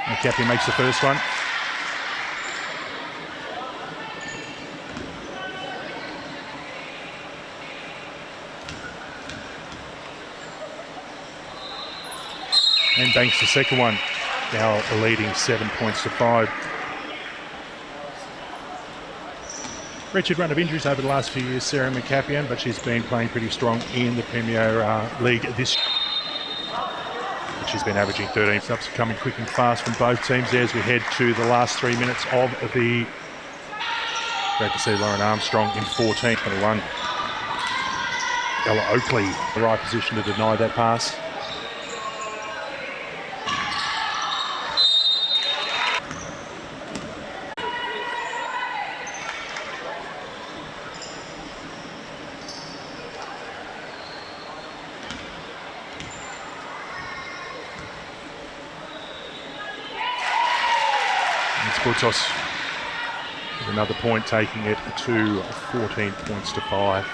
McCappy makes the first one. And banks the second one. Now leading 7 points to 5. Wretched run of injuries over the last few years, Sarah McCapian, but she's been playing pretty strong in the Premier League this year. She's been averaging 13 subs, coming quick and fast from both teams there as we head to the last 3 minutes of the... Great to see Lauren Armstrong in 14-21. Ella Oakley, the right position to deny that pass. Puts with another point, taking it to 14 points to 5.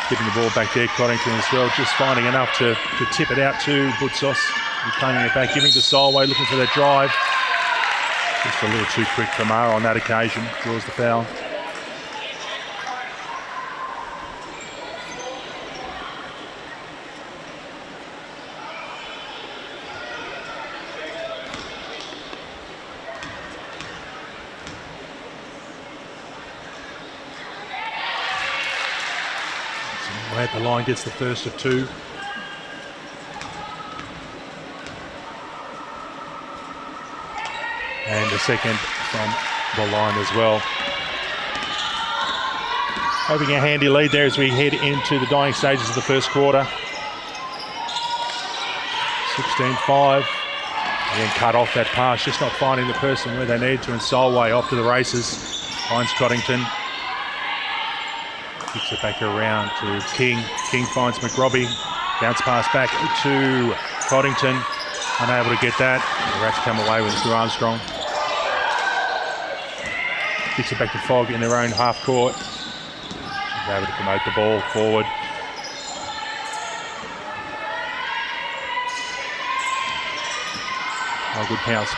Giving the ball back there, Coddington as well, just finding enough to tip it out to Butsos. Reclaiming it back, giving to Solway, looking for that drive. Just a little too quick for Mara on that occasion, draws the foul. At the line, gets the first of 2. And the second from the line as well. Hoping a handy lead there as we head into the dying stages of the first quarter. 16-5. Again, cut off that pass, just not finding the person where they need to, and Solway off to the races. Finds Coddington. Kicks it back around to King. King finds McRobbie. Bounce pass back to Coddington. Unable to get that. The Rats come away with it to Armstrong. Kicks it back to Fogg in their own half court. She's able to promote the ball forward. Oh, good pounce.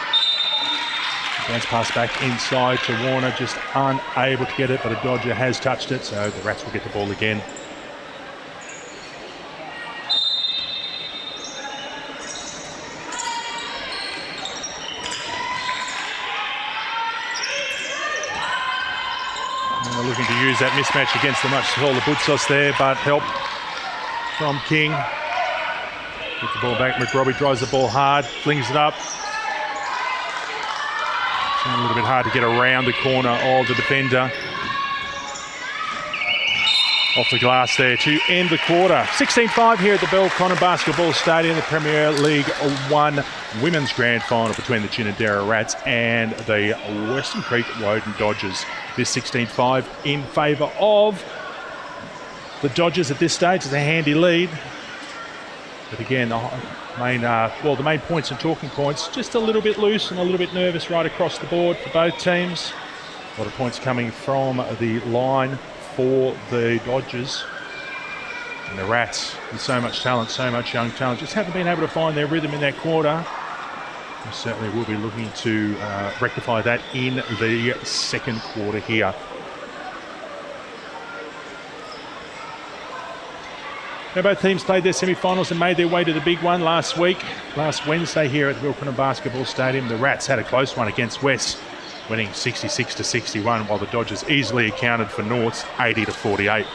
Bounce pass back inside to Warner, just unable to get it, but a Dodger has touched it, so the Rats will get the ball again. And they're looking to use that mismatch against the much taller Butsos there, but help from King. Get the ball back, McRobbie drives the ball hard, flings it up. A little bit hard to get around the corner of the defender. Off the glass there to end the quarter. 16-5 here at the Belconnen Basketball Stadium, the Premier League 1 Women's Grand Final between the Ginninderra Rats and the Western Creek Woden Dodgers. This 16-5 in favour of the Dodgers at this stage. It's a handy lead. But again, the main points and talking points, just a little bit loose and a little bit nervous right across the board for both teams. A lot of points coming from the line for the Dodgers. And the Rats, with so much talent, so much young talent, just haven't been able to find their rhythm in that quarter. We certainly will be looking to rectify that in the second quarter here. Now, both teams played their semi-finals and made their way to the big one last Wednesday here at the Belconnen Basketball Stadium. The Rats had a close one against West, winning 66-61, while the Dodgers easily accounted for North's 80-48.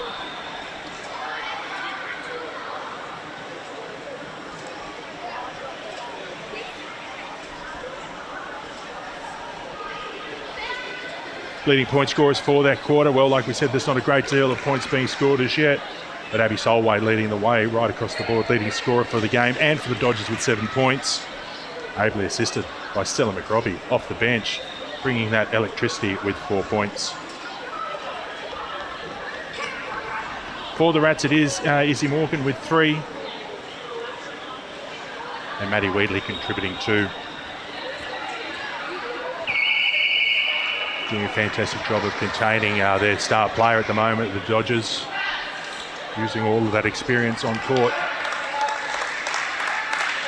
Leading point scorers for that quarter, well, like we said, there's not a great deal of points being scored as yet. But Abby Solway leading the way right across the board, leading scorer for the game and for the Dodgers with 7 points. Ably assisted by Stella McRobbie off the bench, bringing that electricity with 4 points. For the Rats, it is Izzy Morgan with 3. And Maddie Wheatley contributing 2. Doing a fantastic job of containing their star player at the moment, the Dodgers. using all of that experience on court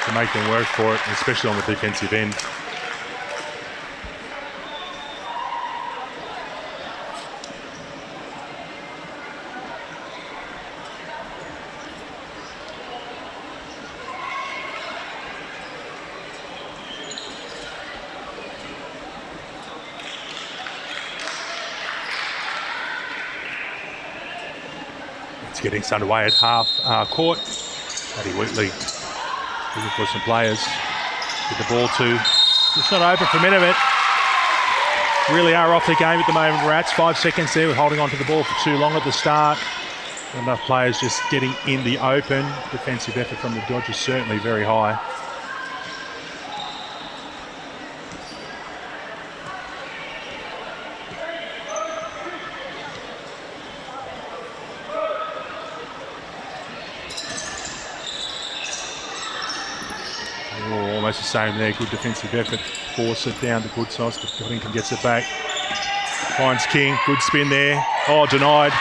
to make them work for it, especially on the defensive end. It's getting underway at half court. Paddy Wheatley looking for some players. Get the ball to. It's not open for a minute. Really are off the game at the moment, Rats. 5 seconds there with holding on to the ball for too long at the start. Enough players just getting in the open. Defensive effort from the Dodgers certainly very high. Almost the same there, good defensive effort, force it down to Goodsauce, but Coddington gets it back. Finds King, good spin there. Oh, denied.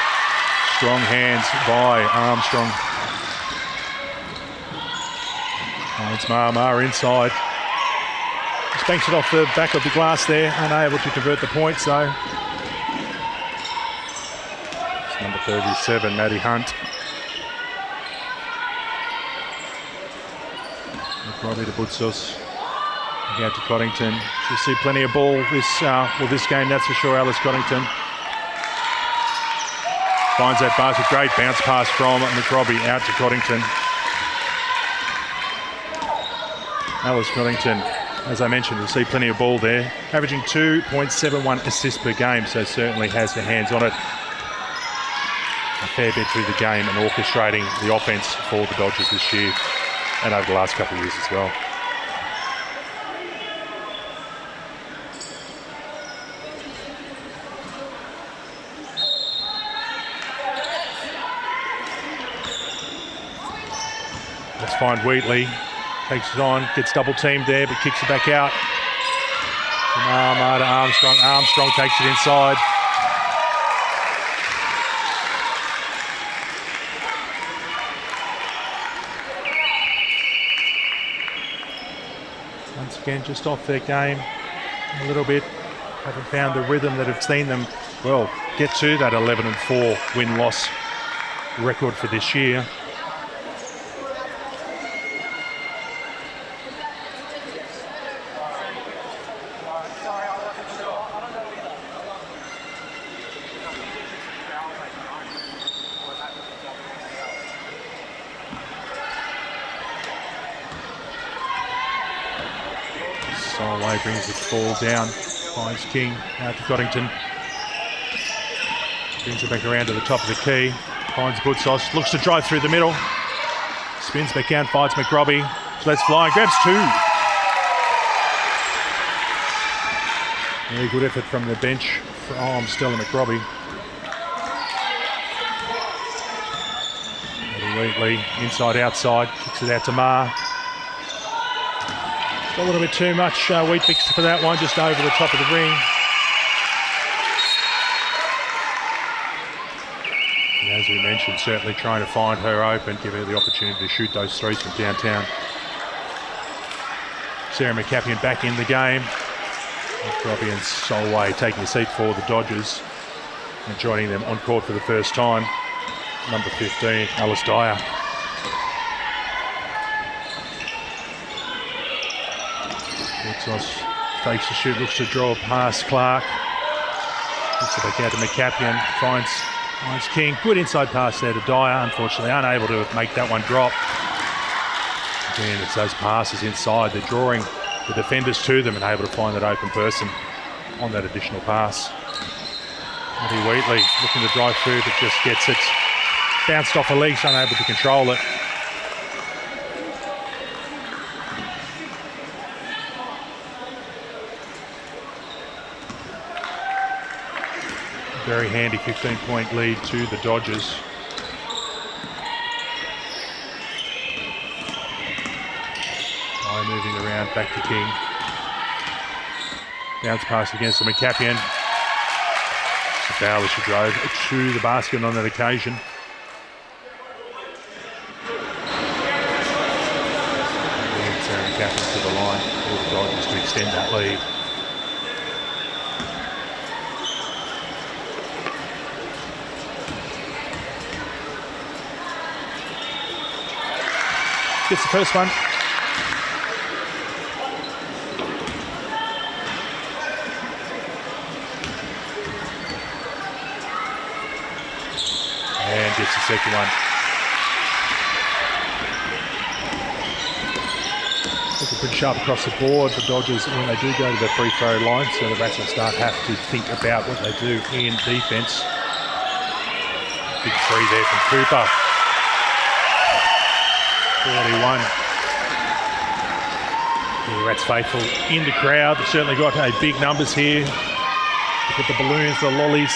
Strong hands by Armstrong. Finds Mar inside. Just banks it off the back of the glass there, unable to convert the points though. It's number 37, Maddie Hunt. Robbie to Butsos. Out to Coddington. You'll see plenty of ball this game, that's for sure. Alice Coddington finds that basket. Great bounce pass from McRobbie out to Coddington. Alice Coddington, as I mentioned, will see plenty of ball there. Averaging 2.71 assists per game, so certainly has her hands on it a fair bit through the game and orchestrating the offense for the Dodgers this year. And over the last couple of years as well. Let's find Wheatley. Takes it on, gets double teamed there, but kicks it back out. From to Armstrong. Armstrong takes it inside. Once again, just off their game a little bit. Haven't found the rhythm that have seen them, well, get to that 11-4 win-loss record for this year. Solway brings the ball down, finds King, out to Coddington. Brings it back around to the top of the key, finds Butsos, looks to drive through the middle. Spins back out, finds McRobbie, lets fly, grabs two. Very good effort from the bench from Stella McRobbie. Wheatley, inside, outside, kicks it out to Mar. A little bit too much wheat mix for that one, just over the top of the ring. And as we mentioned, certainly trying to find her open, give her the opportunity to shoot those threes from downtown. Sarah McCapian back in the game. McRobbie and Solway taking a seat for the Dodgers and joining them on court for the first time. Number 15, Alice Dyer. Fakes the shoot, looks to draw past Clark. Gets it back out to McCapian, finds King. Good inside pass there to Dyer, unfortunately unable to make that one drop. Again, it's those passes inside, they're drawing the defenders to them and able to find that open person on that additional pass. Maddie Wheatley looking to drive through, but just gets it bounced off her legs, unable to control it. Very handy 15-point lead to the Dodgers. Moving around, back to King. Bounce pass against the McCapian. It's a foul as she drove to the basket on that occasion. McCaffrey to the line for the Dodgers to extend that lead. Gets the first one. And gets the second one. Looking pretty sharp across the board. The Dodgers, when they do go to the free throw line, so the Rats will have to think about what they do in defence. Big three there from Cooper. 41. The Rats faithful in the crowd. They've certainly got big numbers here. Look at the balloons, the lollies.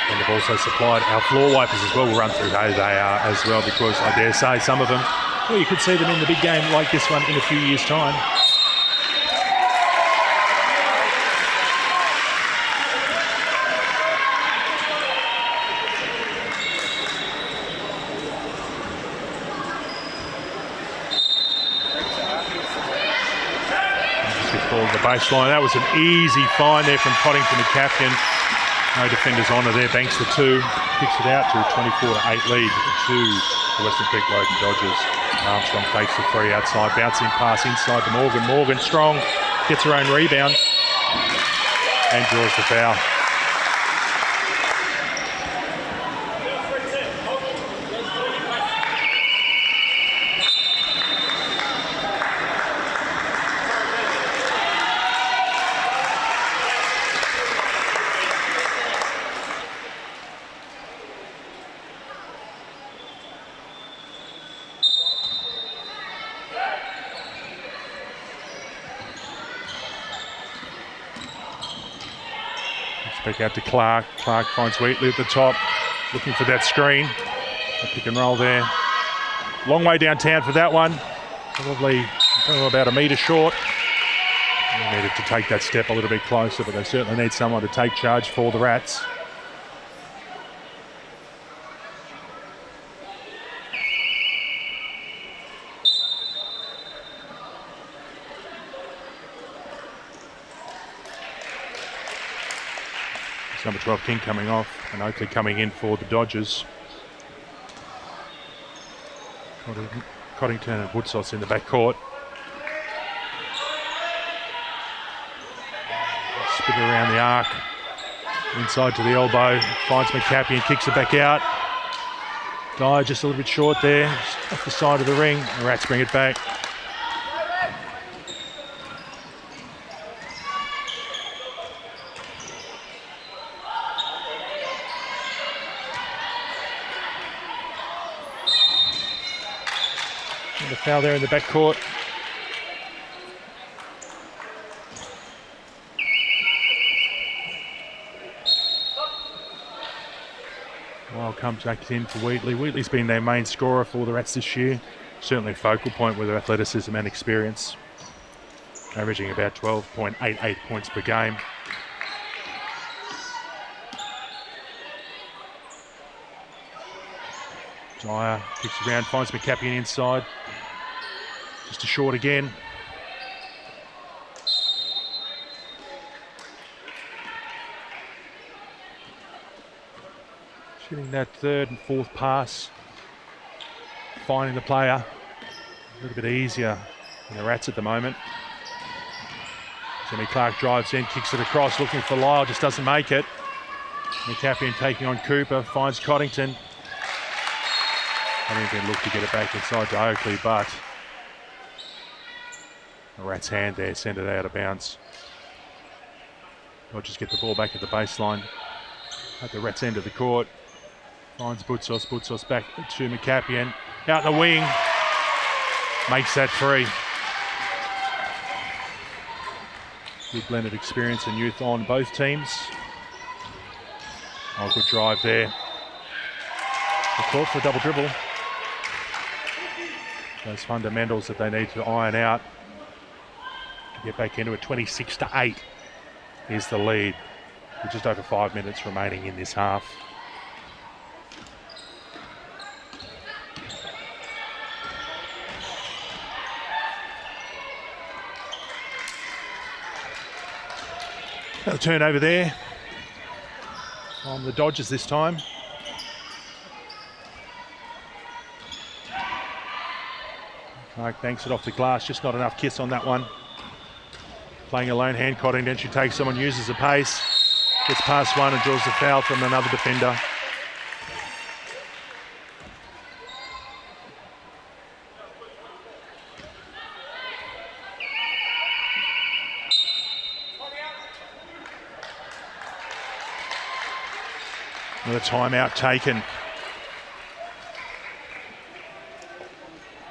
And they've also supplied our floor wipers as well. We'll run through who they are as well, because I dare say some of them, well, you could see them in the big game like this one in a few years' time. Just gets ball to the baseline. That was an easy find there from Coddington to Captain. No defenders honour there, banks the two, kicks it out to a 24-8 lead to the Western Creek Woden Dodgers. Armstrong fakes the three outside, bouncing pass inside to Morgan. Morgan strong, gets her own rebound and draws the foul. Back out to Clark. Clark finds Wheatley at the top, looking for that screen. A pick and roll there. Long way downtown for that one. Probably about a metre short. They needed to take that step a little bit closer, but they certainly need someone to take charge for the Rats. It's number 12, King, coming off, and Oakley coming in for the Dodgers. Coddington and Woodsoss in the back court. Spin around the arc, inside to the elbow, finds McCappy and kicks it back out. Dyer just a little bit short there, just off the side of the ring. The Rats bring it back. The foul there in the backcourt. Wild comes back in for Wheatley. Wheatley's been their main scorer for the Rats this year. Certainly a focal point with their athleticism and experience. Averaging about 12.88 points per game. Dyer kicks around, finds McCappy inside. Just a short again. Shooting that third and fourth pass. Finding the player. A little bit easier than the Rats at the moment. Jimmy Clark drives in, kicks it across, looking for Lyle, just doesn't make it. McCaffrey taking on Cooper, finds Coddington. Coddington looked to get it back inside to Oakley, but the Rats' hand there sent it out of bounds. They'll just get the ball back at the baseline at the Rats' end of the court. Finds Woodsoss, Woodsoss back to McCapian, out in the wing, makes that three. Good blended experience and youth on both teams. Oh, good drive there. The court for a double dribble. Those fundamentals that they need to iron out to get back into it. 26-8 is the lead, with just over 5 minutes remaining in this half. A turnover there on the Dodgers this time. Clark banks it off the glass, just not enough kiss on that one. Playing a lone hand, Coddington. She takes someone, uses the pace, gets past one and draws the foul from another defender. Another timeout taken.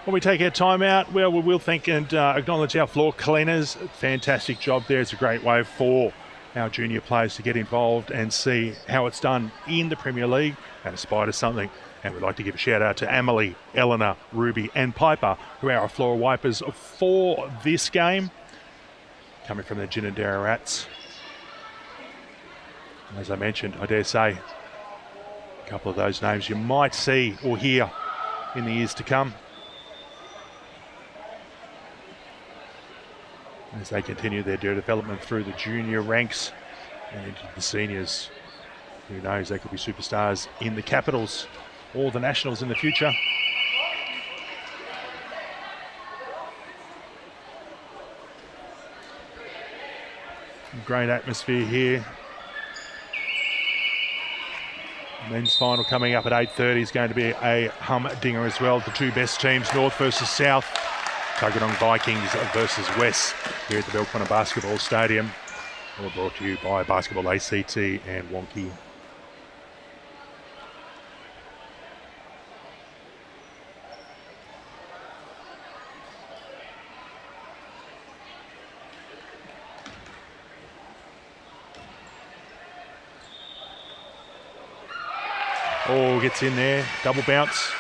When we take our timeout, well, we will thank and acknowledge our floor cleaners. Fantastic job there. It's a great way for our junior players to get involved and see how it's done in the Premier League and aspire to something. And we'd like to give a shout out to Emily, Eleanor, Ruby and Piper, who are our floor wipers for this game, coming from the Ginninderra Rats. As I mentioned, I dare say, a couple of those names you might see or hear in the years to come, as they continue their development through the junior ranks and into the seniors. Who knows, they could be superstars in the Capitals or the Nationals in the future. Great atmosphere here. Men's final coming up at 8:30 is going to be a humdinger as well. The two best teams, North versus South. Tuggeranong Vikings versus West here at the Belconnen Basketball Stadium. All brought to you by Basketball ACT and Wonky. Oh, gets in there, double bounce.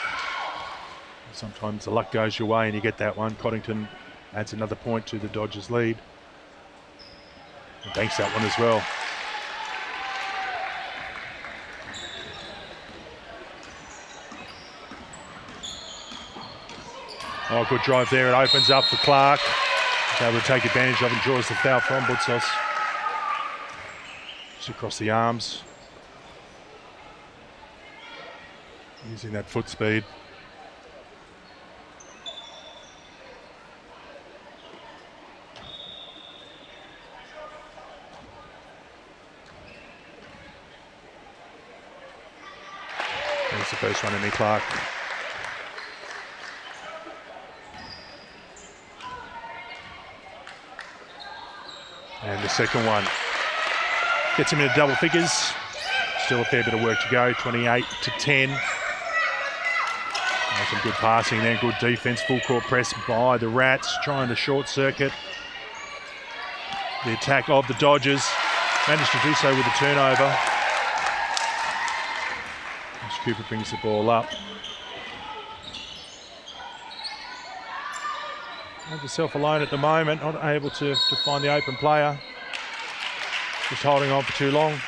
Sometimes the luck goes your way and you get that one. Coddington adds another point to the Dodgers' lead. And banks that one as well. Oh, good drive there. It opens up for Clark. He's able to take advantage of and draws the foul from Butsos. Just across the arms. Using that foot speed. There's the first one, Emmy Clark. And the second one. Gets him into double figures. Still a fair bit of work to go, 28-10. Some good passing there, good defence, full court press by the Rats, trying to short circuit the attack of the Dodgers. Managed to do so with a turnover. As Cooper brings the ball up. Had herself alone at the moment, not able to find the open player. Just holding on for too long.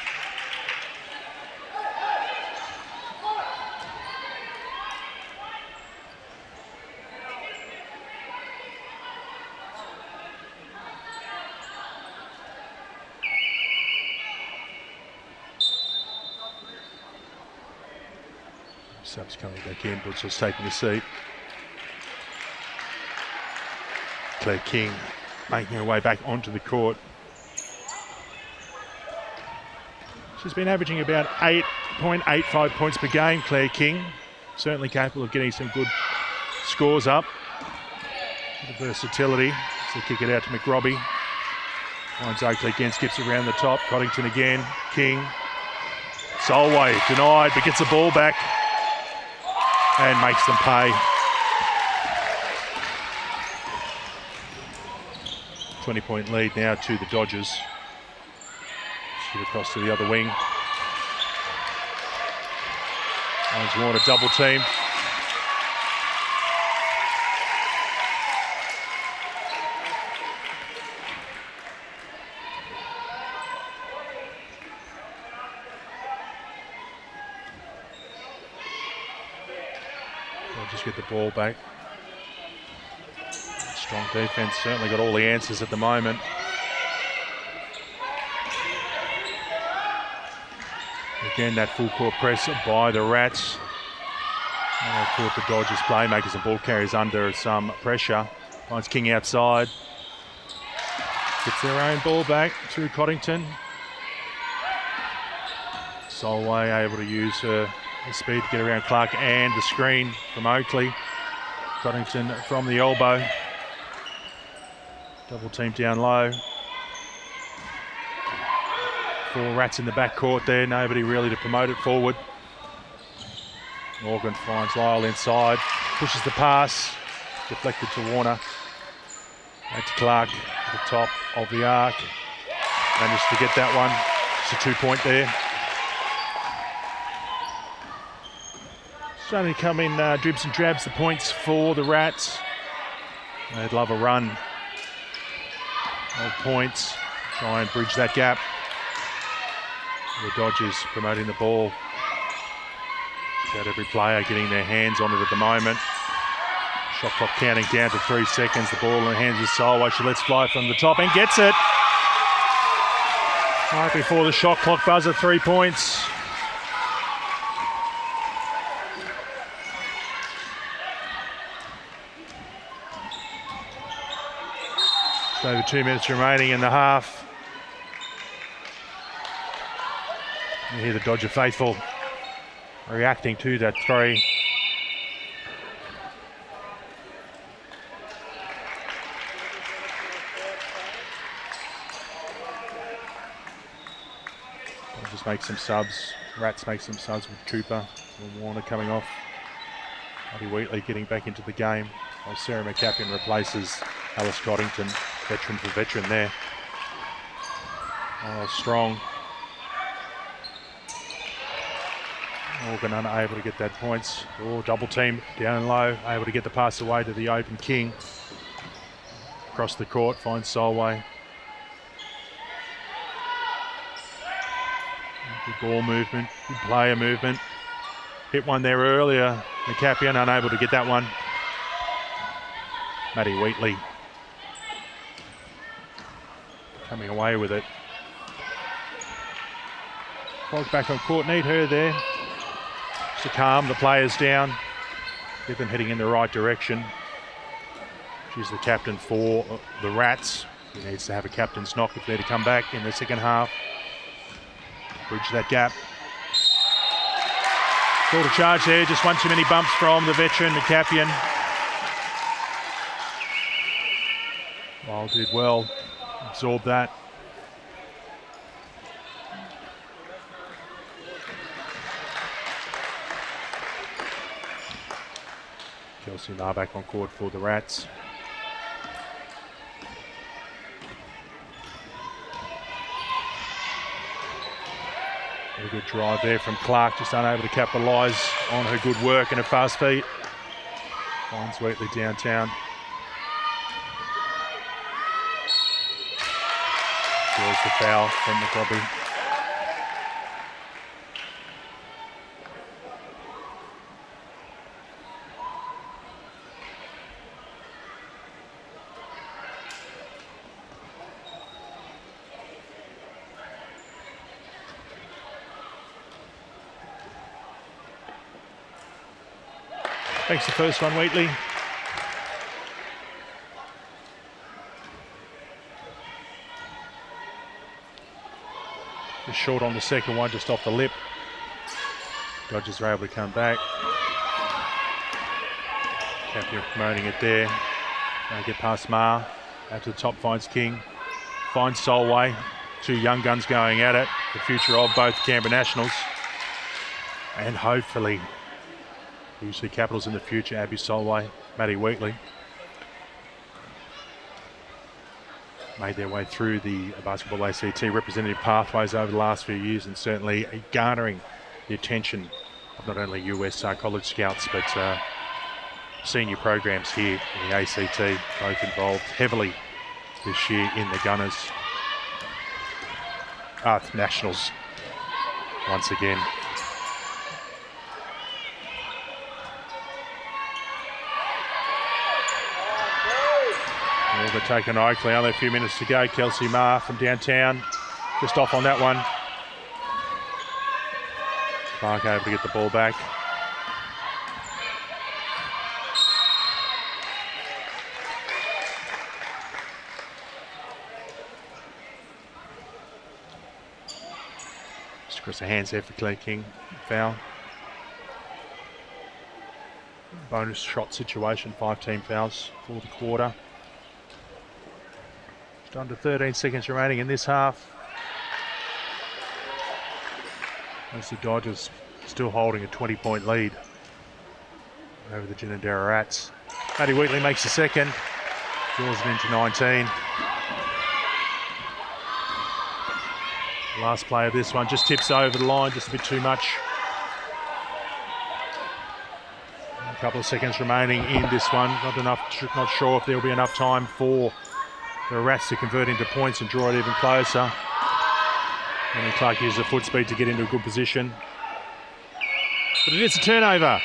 Subs coming back in, Butcher's taking a seat. Claire King making her way back onto the court. She's been averaging about 8.85 points per game, Claire King. Certainly capable of getting some good scores up. The versatility. So kick it out to McRobbie. Finds Oakley again, skips around the top. Coddington again, King. Solway denied, but gets the ball back. And makes them pay. 20-point lead now to the Dodgers. Shoot across to the other wing. Finds Warner double team. Just get the ball back. Strong defence, certainly got all the answers at the moment. again, that full court press by the Rats. And they caught the Dodgers playmakers and ball carriers under some pressure. Finds King outside. Gets their own ball back through Coddington. Solway able to use her speed to get around Clark and the screen from Oakley. Coddington from the elbow. Double team down low. 4 Rats in the backcourt there. Nobody really to promote it forward. Morgan finds Lyle inside. Pushes the pass. Deflected to Warner. Back to Clark at the top of the arc. Managed to get that one. It's a 2-point there. Starting to come in dribs and drabs the points for the Rats. They'd love a run of points. Try and bridge that gap. The Dodgers promoting the ball. About every player getting their hands on it at the moment. Shot clock counting down to 3 seconds. The ball in the hands of Solway. She lets fly from the top and gets it. Right before the shot clock buzzer, 3 points. Just over 2 minutes remaining in the half. You hear the Dodger faithful reacting to that 3. Dodgers make some subs. Rats make some subs with Cooper and Warner coming off. Maddie Wheatley getting back into the game. While Sarah McCapian replaces Alice Coddington, veteran for veteran there. Oh, strong. Morgan unable to get that points. Oh, double team down low, able to get the pass away to the open King. Across the court, finds Solway. Good ball movement, good player movement. Hit one there earlier. McCapian unable to get that one. Maddie Wheatley coming away with it. Frog back on court, need her there. To calm the players down, get them heading in the right direction. She's the captain for the Rats. He needs to have a captain's knock if they're to come back in the second half. Bridge that gap. Call to charge there, just one too many bumps from the veteran, McCapian. Lyle did well, absorb that. Kelsey Marr back on court for the Rats. A good drive there from Clark, just unable to capitalise on her good work and her fast feet. Finds Wheatley downtown. Draws the foul from McRobbie. Takes the first one, Wheatley. Just short on the second one, just off the lip. Dodgers are able to come back. Campion promoting it there. Trying to get past Marr. Out to the top, finds King. Finds Solway. 2 young guns going at it. The future of both Canberra Nationals. And hopefully, usually Capitals in the future, Abby Solway, Maddie Wheatley. Made their way through the basketball ACT representative pathways over the last few years, and certainly garnering the attention of not only US college scouts, but senior programs here in the ACT, both involved heavily this year in the Gunners. Nationals once again. Overtaken Oakley, only a few minutes to go. Kelsey Marr from downtown, just off on that one. Clark able to get the ball back. Just across the hands there for Clay King. Foul. Bonus shot situation, 5 team fouls for the quarter. Just under 13 seconds remaining in this half. As the Dodgers still holding a 20-point lead over the Ginninderra Rats. Matty Wheatley makes the second, draws it into 19. Last play of this one just tips over the line, just a bit too much. A couple of seconds remaining in this one. Not sure if there'll be enough time for the Rats to convert into points and draw it even closer. And then Clark uses the foot speed to get into a good position. But it is a turnover.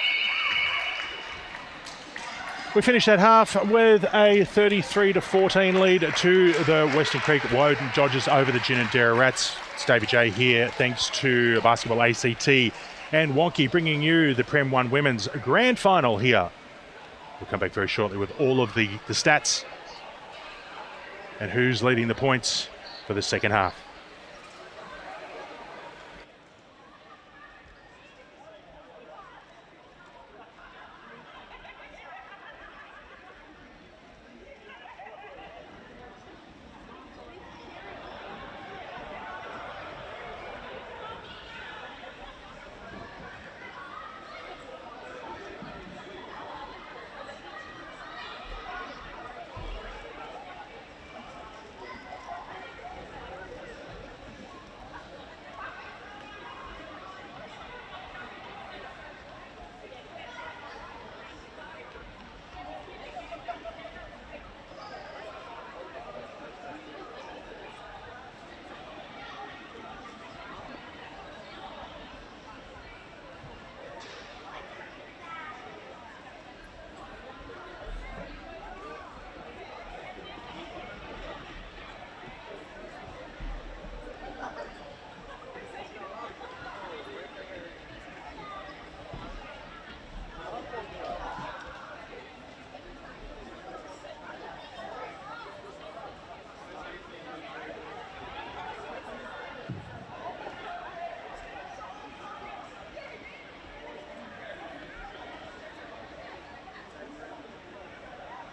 We finish that half with a 33-14 lead to the Western Creek Woden Dodgers over the Ginninderra Rats. It's David J here, thanks to Basketball ACT and Wonky bringing you the Prem 1 Women's Grand Final here. We'll come back very shortly with all of the stats and who's leading the points for the second half.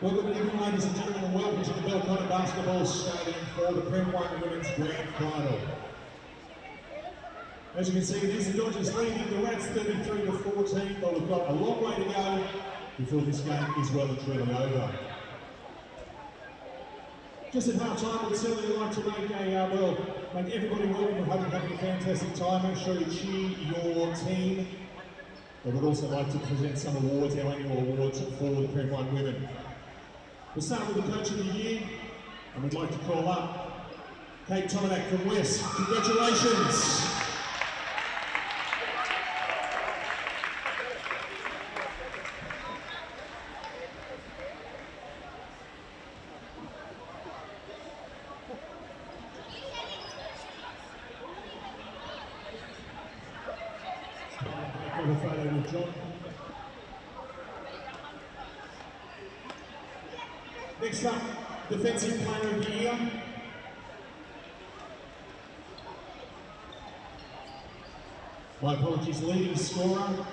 Well, good evening, ladies and gentlemen, and welcome to the Belconnen Basketball Stadium for the Prem 1 Women's Grand Final. As you can see, these are Dodgers leading the Rats 33-14, but we've got a long way to go before this game is well and truly over. Just at half-time, we'd certainly like to make everybody welcome and hope you're having a fantastic time. Make sure you cheer your team. But we'd also like to present some awards, our annual awards for the Prem 1 Women. We'll start with the Coach of the Year, and we'd like to call up Kate Tomanak from West. Congratulations! Next up, Defensive Player of the Year. My apologies, leading scorer.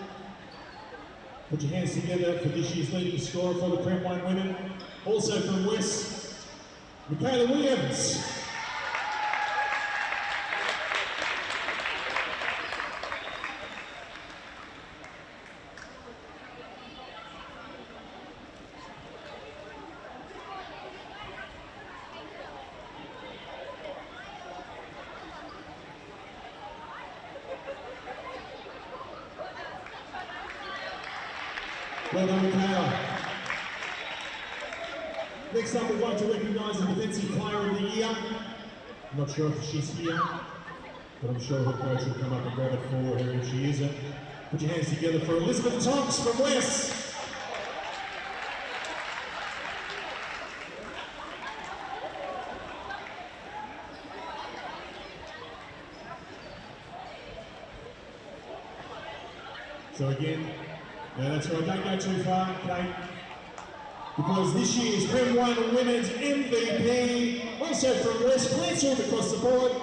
Put your hands together for this year's leading scorer for the Prem 1 Women. Also from West, Michaela Williams. Well done, Michaela. Next up, we'd like to recognise the Defensive Player of the Year. I'm not sure if she's here, but I'm sure her coach will come up and grab it for her if she isn't. Put your hands together for Elizabeth Tonks from West. So again, that's right, don't go too far, Kate. Because this year's Prem 1 Women's MVP, also from West Queensland across the board,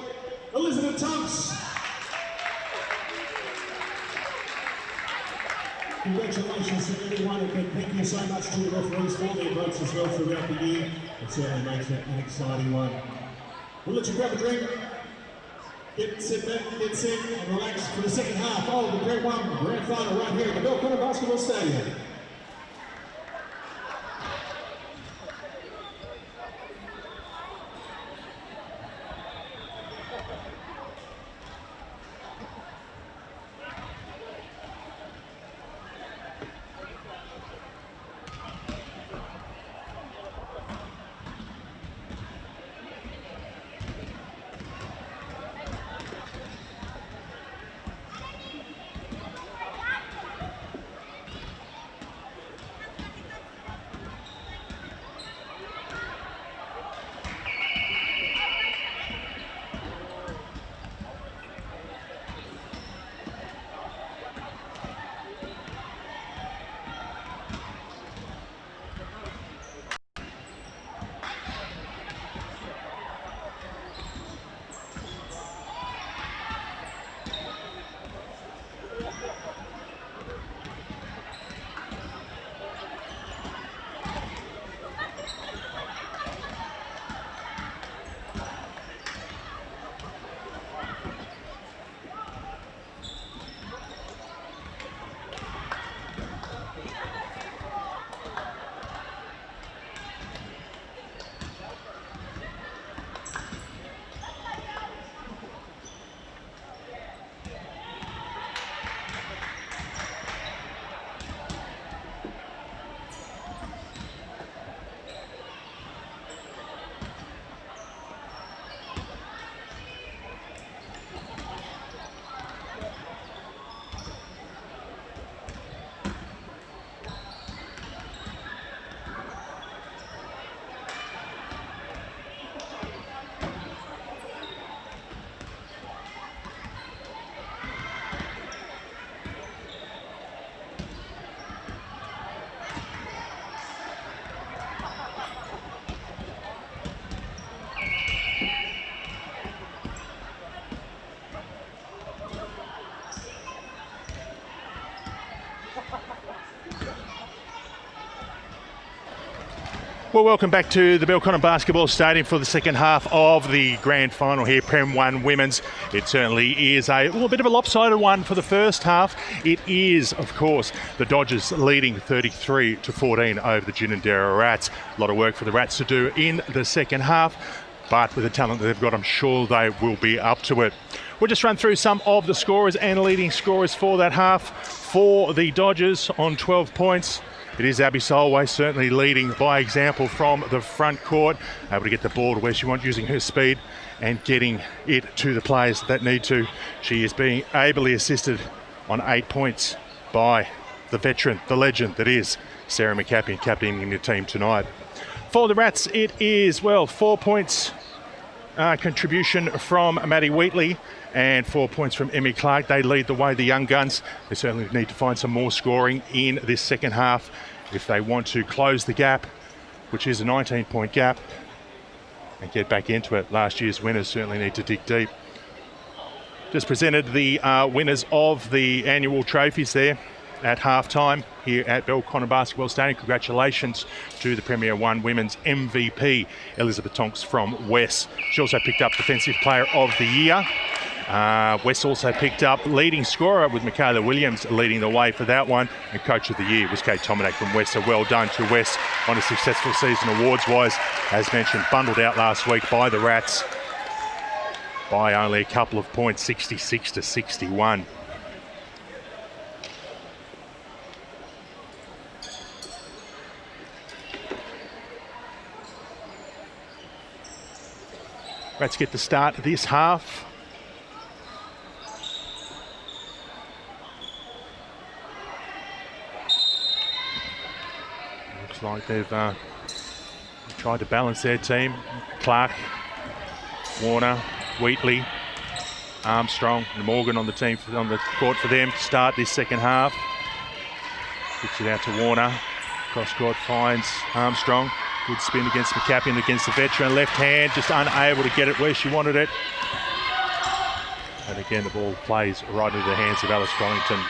Elizabeth Tunks. Congratulations to everyone, and thank you so much to the referees for their votes as well throughout the year. It certainly makes it an exciting one. We'll let you grab a drink, get set, and relax for the second half of the Prem 1 Grand Final right here at the Bell Connor Basketball Stadium. Well, welcome back to the Bell Connor Basketball Stadium for the second half of the grand final here, Prem 1 Women's. It certainly is a bit of a lopsided one for the first half. It is, of course, the Dodgers leading 33-14 over the Ginninderra Rats. A lot of work for the Rats to do in the second half, but with the talent that they've got, I'm sure they will be up to it. We'll just run through some of the scorers and leading scorers for that half. For the Dodgers on 12 points, it is Abby Solway, certainly leading by example from the front court, able to get the ball to where she wants, using her speed and getting it to the players that need to. She is being ably assisted on 8 points by the veteran, the legend that is Sarah McCappy, captaining the team tonight. For the Rats, it is, 4 points contribution from Maddie Wheatley and 4 points from Emmy Clark. They lead the way, the young guns. They certainly need to find some more scoring in this second half if they want to close the gap, which is a 19-point gap, and get back into it. Last year's winners certainly need to dig deep. Just presented the winners of the annual trophies there at halftime here at Bell Connor Basketball Stadium. Congratulations to the Premier 1 Women's MVP, Elizabeth Tonks from West. She also picked up Defensive Player of the Year. West also picked up leading scorer, with Michaela Williams leading the way for that one. And Coach of the Year was Kate Tominac from West. So well done to West on a successful season awards-wise. As mentioned, bundled out last week by the Rats by only a couple of points, 66-61. Rats get the start this half. Looks like they've tried to balance their team. Clark, Warner, Wheatley, Armstrong and Morgan on the team on the court for them to start this second half. Kicks it out to Warner. Cross court finds Armstrong. Good spin against McCapian against the veteran. Left hand, just unable to get it where she wanted it. And again, the ball plays right into the hands of Alice Collington.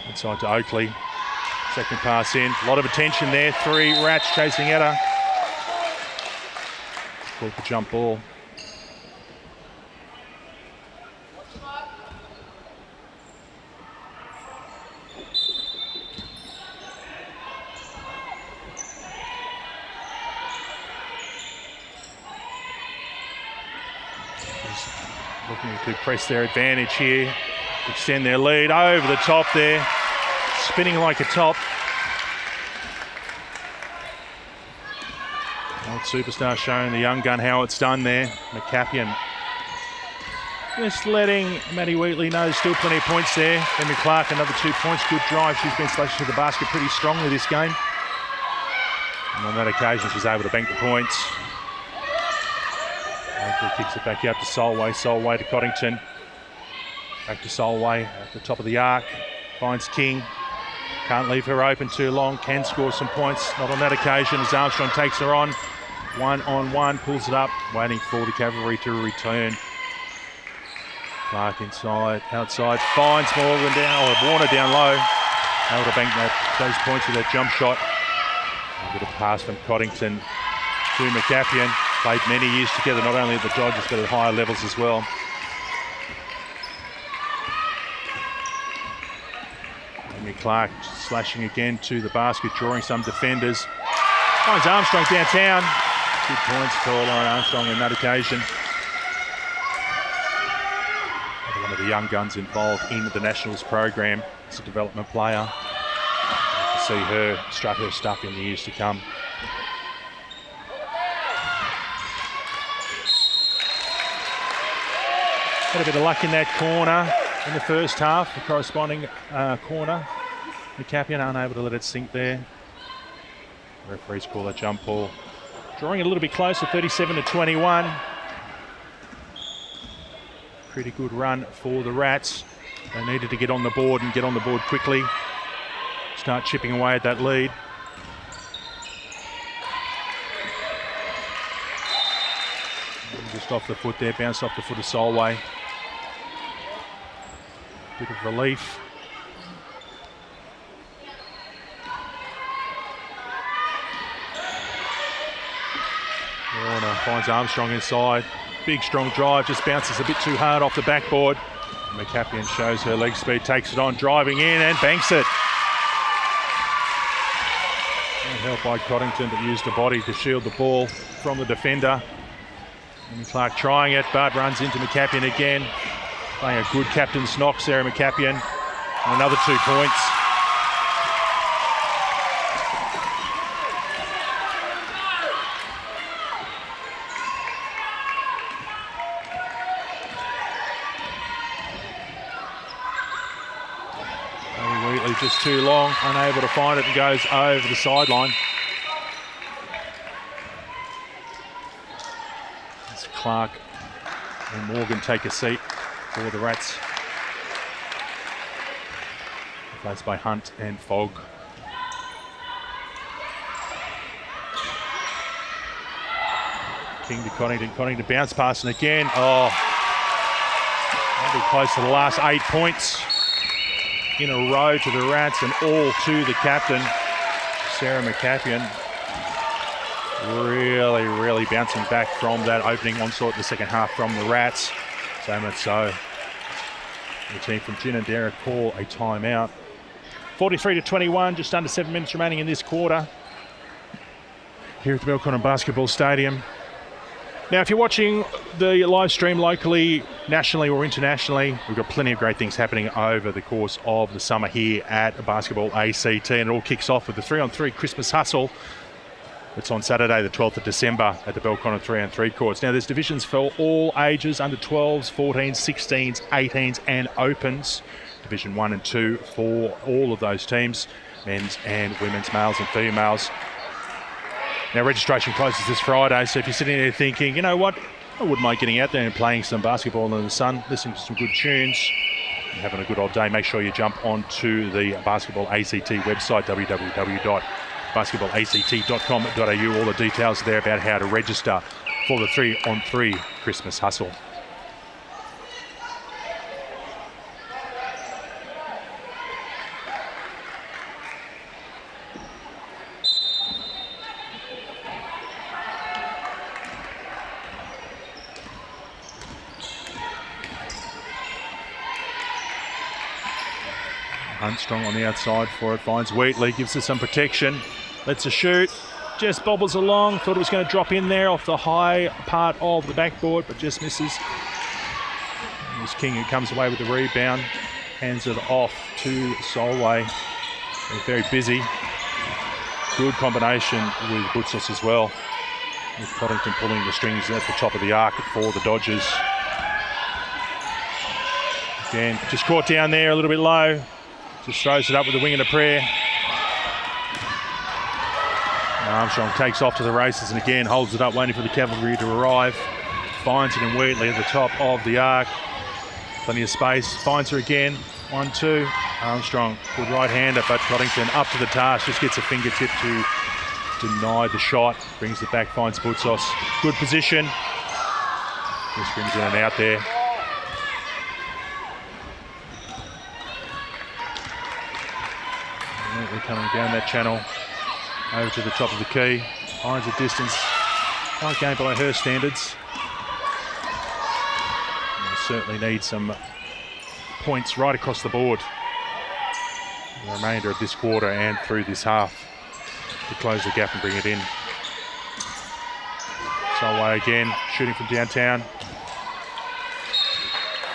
Inside to Oakley. Second pass in. A lot of attention there. 3 Rats chasing at her. Called the jump ball. Looking to press their advantage here, extend their lead over the top there, spinning like a top. Old superstar showing the young gun how it's done there. McCapian just letting Maddie Wheatley know there's still plenty of points there. Emily Clark, another 2 points, good drive. She's been selected to the basket pretty strongly this game. And on that occasion, she's able to bank the points. Kicks it back out to Solway. Solway to Coddington. Back to Solway at the top of the arc. Finds King. Can't leave her open too long. Can score some points. Not on that occasion as Armstrong takes her on. 1-on-1. Pulls it up. Waiting for the cavalry to return. Clark inside. Outside. Finds Morgan down. Or Warner down low. Able to bank those points with that jump shot. A bit of pass from Coddington to McCapian. Played many years together, not only at the Dodgers, but at higher levels as well. Amy Clark slashing again to the basket, drawing some defenders. Finds Armstrong downtown. Good points for Lauren Armstrong on that occasion. One of the young guns involved in the Nationals program as a development player. To see her strut her stuff in the years to come. Had a bit of luck in that corner in the first half, the corresponding corner. McCapian unable to let it sink there. The referees call that jump ball. Drawing it a little bit closer, 37-21. Pretty good run for the Rats. They needed to get on the board and get on the board quickly. Start chipping away at that lead. Just off the foot there, bounced off the foot of Solway. Bit of relief. Warner finds Armstrong inside. Big strong drive, just bounces a bit too hard off the backboard. McCapian shows her leg speed, takes it on, driving in and banks it. And helped by Coddington, but used the body to shield the ball from the defender. And Clark trying it, but runs into McCapian again. Playing a good captain's knock, Sarah McCapian. And another 2 points. Wheatley just too long, unable to find it and goes over the sideline. As Clark and Morgan take a seat for the Rats. Replaced by Hunt and Fogg. King to Coddington. Coddington bounce pass and again. Oh, that'll be close to the last 8 points in a row to the Rats and all to the captain, Sarah McCapian. Really bouncing back from that opening onslaught in the second half from the Rats. So much so, the team from Ginninderra call a timeout. 43-21, just under 7 minutes remaining in this quarter here at the Belconnen Basketball Stadium. Now, if you're watching the live stream locally, nationally or internationally, we've got plenty of great things happening over the course of the summer here at Basketball ACT, and it all kicks off with the 3-on-3 Christmas Hustle. It's on Saturday, the 12th of December at the Belconnen 3-on-3 courts. Now, there's divisions for all ages, under 12s, 14s, 16s, 18s and Opens. Division 1 and 2 for all of those teams, men's and women's, males and females. Now, registration closes this Friday, so if you're sitting there thinking, you know what, I wouldn't mind getting out there and playing some basketball in the sun, listening to some good tunes, having a good old day, make sure you jump onto the Basketball ACT website, www.basketballact.com.au. All the details there about how to register for the 3-on-3 Christmas hustle. Hunt strong on the outside for it, finds Wheatley, gives her some protection, lets her shoot, just bobbles along, thought it was going to drop in there off the high part of the backboard, but just misses. There's King who comes away with the rebound, hands it off to Solway. They're very busy. Good combination with Butsos as well, with Coddington pulling the strings at the top of the arc for the Dodgers. Again, just caught down there a little bit low. Just throws it up with the wing and a prayer. Armstrong takes off to the races and again holds it up, waiting for the cavalry to arrive. Finds it in Wheatley at the top of the arc. Plenty of space. Finds her again. 1-2. Armstrong, good right-hander, but Coddington up to the task. Just gets a fingertip to deny the shot. Brings it back, finds Butsos. Good position. Just brings in and out there. We're coming down that channel over to the top of the key, finds a distance, not going by her standards. And certainly need some points right across the board the remainder of this quarter and through this half to close the gap and bring it in. Solway again, shooting from downtown.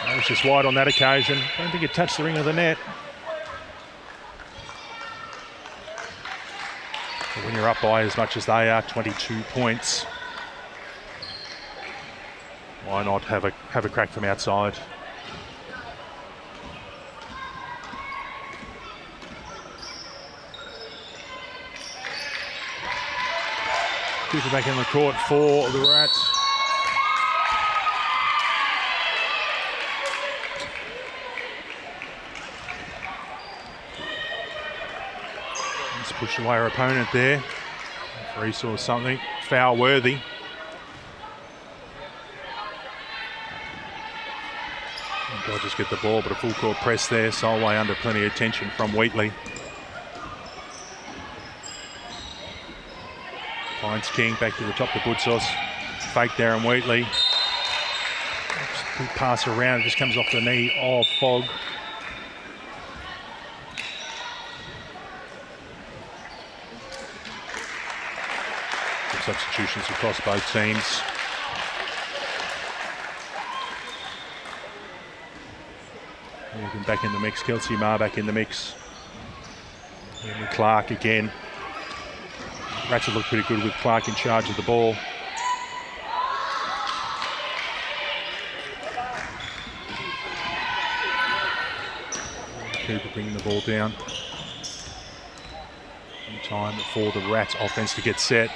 It was just wide on that occasion. Don't think it touched the ring of the net. But when you're up by as much as they are, 22 points, why not have a crack from outside? Cooper back in the court for the Rats. Just pushed away her opponent there. Referee saw something foul worthy. Dodgers get the ball, but a full court press there. Solway under plenty of tension from Wheatley. Finds King back to the top to Butsos. Fake there and Wheatley. Good pass around, it just comes off the knee of Fogg. Good substitutions across both teams. Morgan back in the mix, Kelsey Marr back in the mix. And Clark again. Rats have looked pretty good with Clark in charge of the ball. Cooper bringing the ball down. In time for the Rats offense to get set. He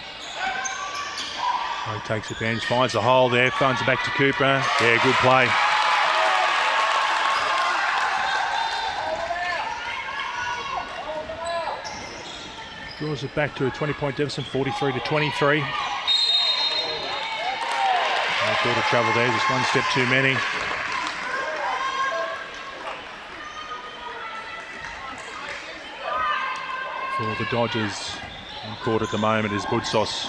takes advantage, finds the hole there, funds it back to Cooper. Yeah, good play. Draws it back to a 20-point deficit, 43-23. All sort of trouble there, just one step too many. For the Dodgers, on court at the moment is Butsos,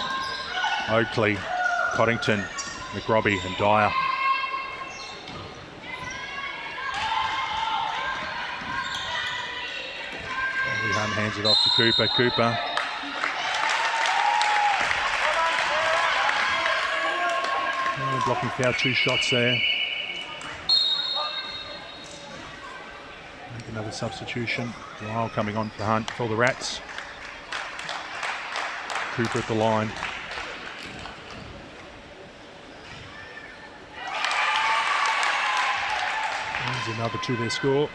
Oakley, Coddington, McRobbie and Dyer. Hunt hands it off to Cooper. Cooper. Blocking foul, 2 shots there. Make another substitution. Lyle coming on for Hunt for the Rats. Cooper at the line. There's another 2 their score.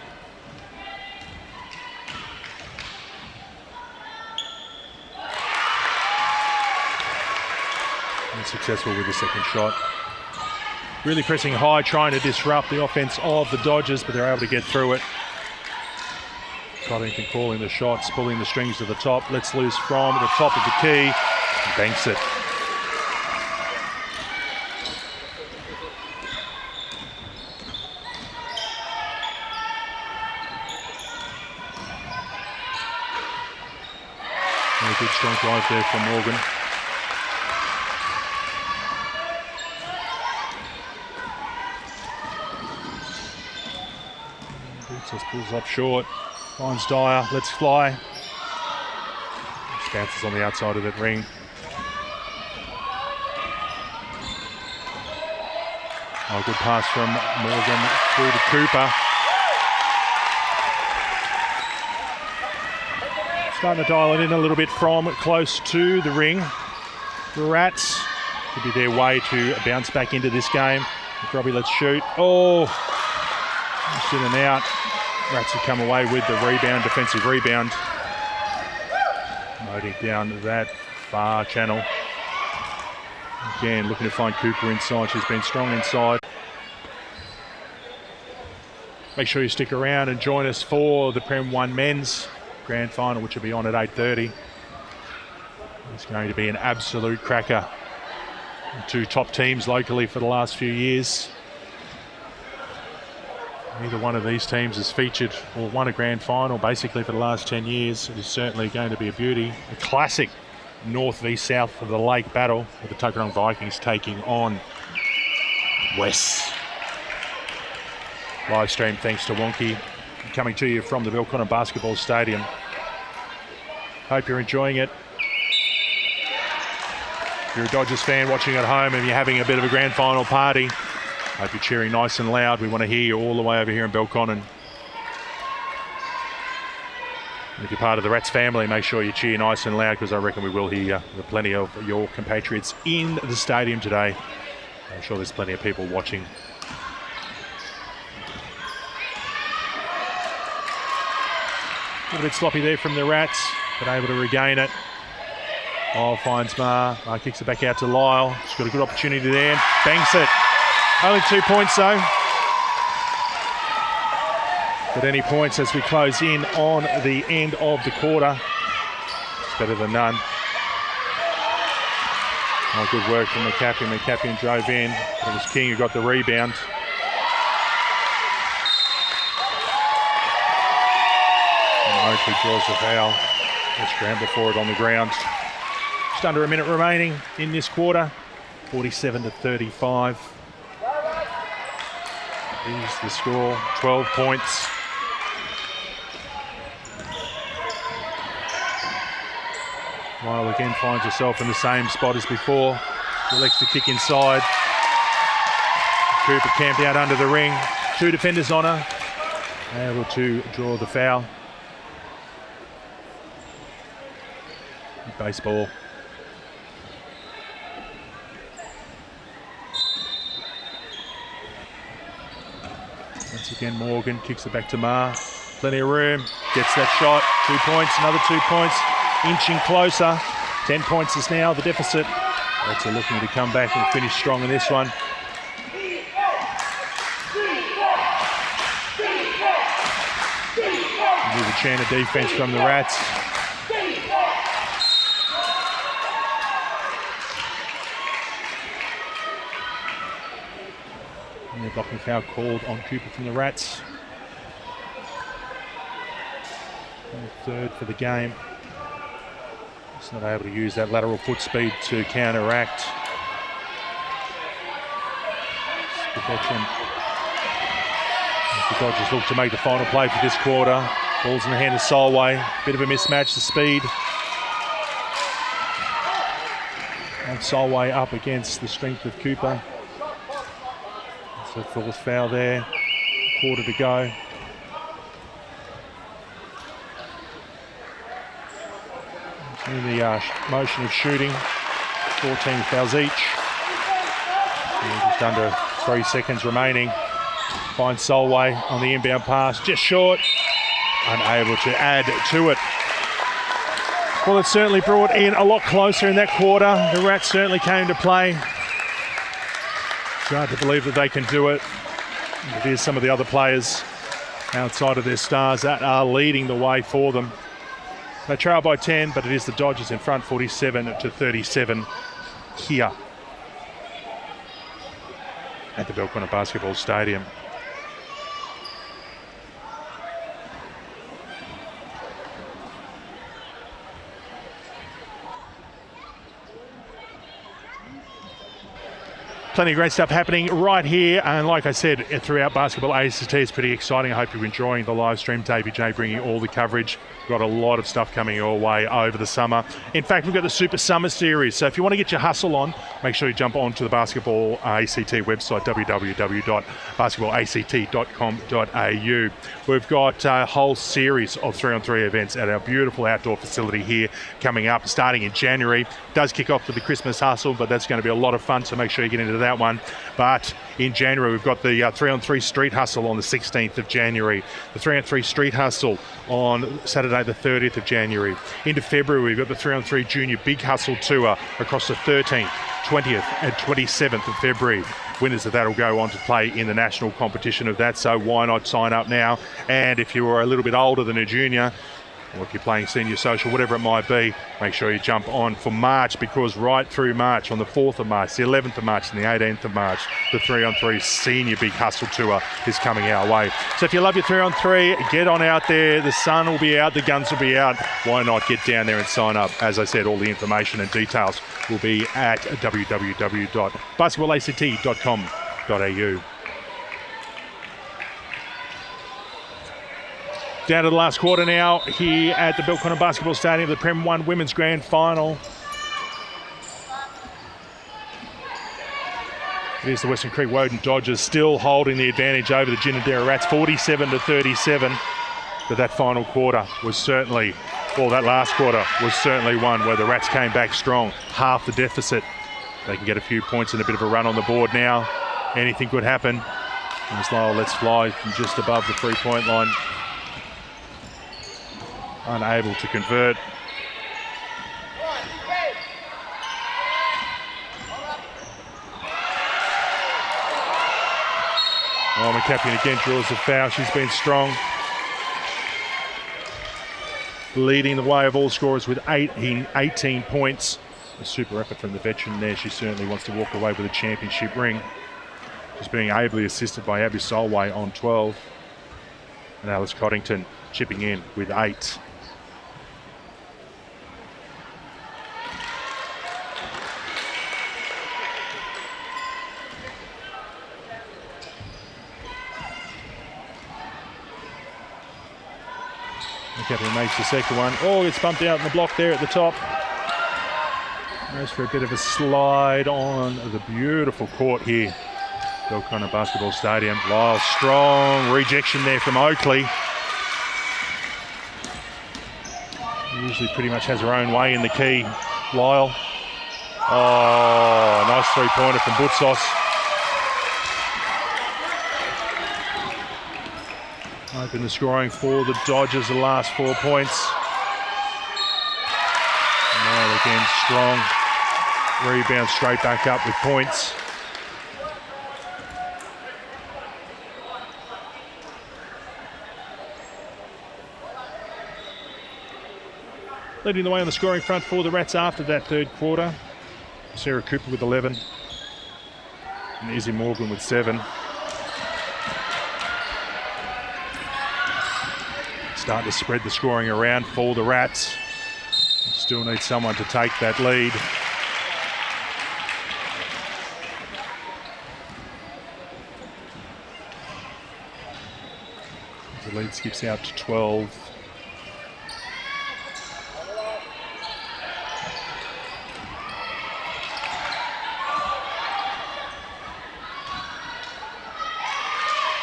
Successful with the second shot. really pressing high, trying to disrupt the offense of the Dodgers, but they're able to get through it. Coddington calling the shots, pulling the strings to the top. Lets loose from the top of the key. Banks it. A good strong drive there from Morgan. Just pulls up short. Finds Dyer, lets fly. Just bounces on the outside of that ring. Oh, good pass from Morgan through to Cooper. Starting to dial it in a little bit from close to the ring. The Rats could be their way to bounce back into this game. Probably let's shoot. Oh, just in and out. Rats have come away with the rebound, defensive rebound. Loading down that far channel. Again, looking to find Cooper inside. She's been strong inside. Make sure you stick around and join us for the Prem 1 Men's Grand Final, which will be on at 8:30. It's going to be an absolute cracker. Two top teams locally for the last few years. Either one of these teams has featured or won a grand final basically for the last 10 years. It is certainly going to be a beauty. A classic north v south of the lake battle with the Tuggeranong Vikings taking on West. Live stream thanks to Wonky. Coming to you from the Belconnen Basketball Stadium. Hope you're enjoying it. If you're a Dodgers fan watching at home and you're having a bit of a grand final party, hope you're cheering nice and loud. We want to hear you all the way over here in Belconnen. If you're part of the Rats family, make sure you cheer nice and loud, because I reckon we will hear you. There are plenty of your compatriots in the stadium today. I'm sure there's plenty of people watching. A little bit sloppy there from the Rats, but able to regain it. Lyle finds Mar. Mar kicks it back out to Lyle. She's got a good opportunity there. Banks it. Only 2 points though. But any points as we close in on the end of the quarter, it's better than none. Oh, good work from McCapian. McCapian drove in. It was King who got the rebound. And Oakley draws the foul. They scramble for it on the ground. Just under a minute remaining in this quarter. 47-35. Is the score. 12 points. Lyle again finds herself in the same spot as before. Elects to kick inside. Cooper camped out under the ring. Two defenders on her. Able to draw the foul. Baseball. Once again, Morgan kicks it back to Mar. Plenty of room. Gets that shot. 2 points. Another 2 points. Inching closer. 10 points is now the deficit. Reds are looking to come back and finish strong in this one. With a chant of defense from the Rats. And the blocking foul called on Cooper from the Rats. And third for the game. He's not able to use that lateral foot speed to counteract. The veteran. The Dodgers look to make the final play for this quarter. Ball's in the hand of Solway. Bit of a mismatch, the speed. And Solway up against the strength of Cooper. That's the fourth foul there. Quarter to go. In the motion of shooting, 14 fouls each. And just under 3 seconds remaining. Finds Solway on the inbound pass, just short. Unable to add to it. Well, it certainly brought in a lot closer in that quarter. The Rats certainly came to play hard to believe that they can do it. Here's some of the other players outside of their stars that are leading the way for them. They trail by 10, but it is the Dodgers in front, 47-37 here at the Belconnen Basketball Stadium. Plenty of great stuff happening right here, and like I said, throughout basketball, ACT is pretty exciting. I hope you're enjoying the live stream. Davey J bringing all the coverage. We've got a lot of stuff coming your way over the summer. In fact, we've got the Super Summer Series, so if you want to get your hustle on, make sure you jump onto the Basketball ACT website, www.basketballact.com.au. We've got a whole series of 3-on-3 events at our beautiful outdoor facility here coming up, starting in January. It does kick off with the Christmas hustle, but that's going to be a lot of fun, so make sure you get into that one. But in January, we've got the 3-on-3 Street Hustle on the 16th of January, the 3-on-3 Street Hustle on Saturday the 30th of January. Into February, we've got the 3-on-3 Junior Big Hustle Tour across the 13th, 20th and 27th of February. Winners of that will go on to play in the national competition of that, so why not sign up now? And if you are a little bit older than a junior, or if you're playing senior social, whatever it might be, make sure you jump on for March, because right through March, on the 4th of March, the 11th of March and the 18th of March, the 3-on-3 Senior Big Hustle Tour is coming our way. So if you love your 3-on-3, get on out there. The sun will be out, the guns will be out. Why not get down there and sign up? As I said, all the information and details will be at www.basketballact.com.au. Down to the last quarter now here at the Belconnen Basketball Stadium, the Prem 1 Women's Grand Final. It is the Western Creek Woden Dodgers still holding the advantage over the Ginninderra Rats, 47-37. But that final quarter was certainly, well, that last quarter was certainly one where the Rats came back strong, half the deficit. They can get a few points and a bit of a run on the board now. Anything could happen. As Lyle lets fly from just above the three-point line. Unable to convert. Oh, McCapian again draws the foul. She's been strong. Leading the way of all scorers with 18 points. A super effort from the veteran there. She certainly wants to walk away with a championship ring. She's being ably assisted by Abby Solway on 12. And Alice Coddington chipping in with 8. McCapian makes the second one. Oh, it's bumped out in the block there at the top. Goes for a bit of a slide on the beautiful court here. Belconnen Basketball Stadium. Lyle, strong rejection there from Oakley. Usually pretty much has her own way in the key, Lyle. Oh, nice three-pointer from Butsos. Open the scoring for the Dodgers, the last 4 points. Lyle again strong. Rebound straight back up with points. Leading the way on the scoring front for the Rats after that third quarter. Sarah Cooper with 11. And Izzy Morgan with 7. Starting to spread the scoring around for the Rats. Still need someone to take that lead. The lead skips out to 12.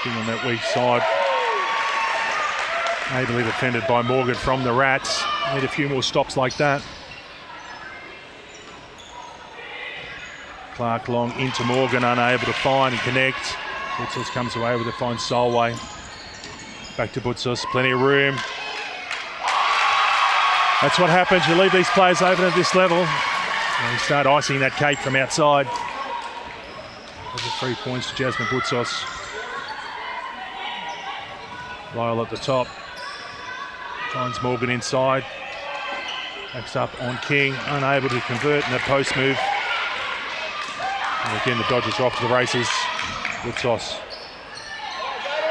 Being on that weak side. Ably defended by Morgan from the Rats. Need a few more stops like that. Clark long into Morgan, unable to find and connect. Butsos comes away with it, finds Solway. Back to Butsos, plenty of room. That's what happens, you leave these players open at this level and you start icing that cake from outside. Over 3 points to Jasmine Butsos. Lyle at the top. Finds Morgan inside. Backs up on King, unable to convert in a post move. And again, the Dodgers are off to the races. Butsos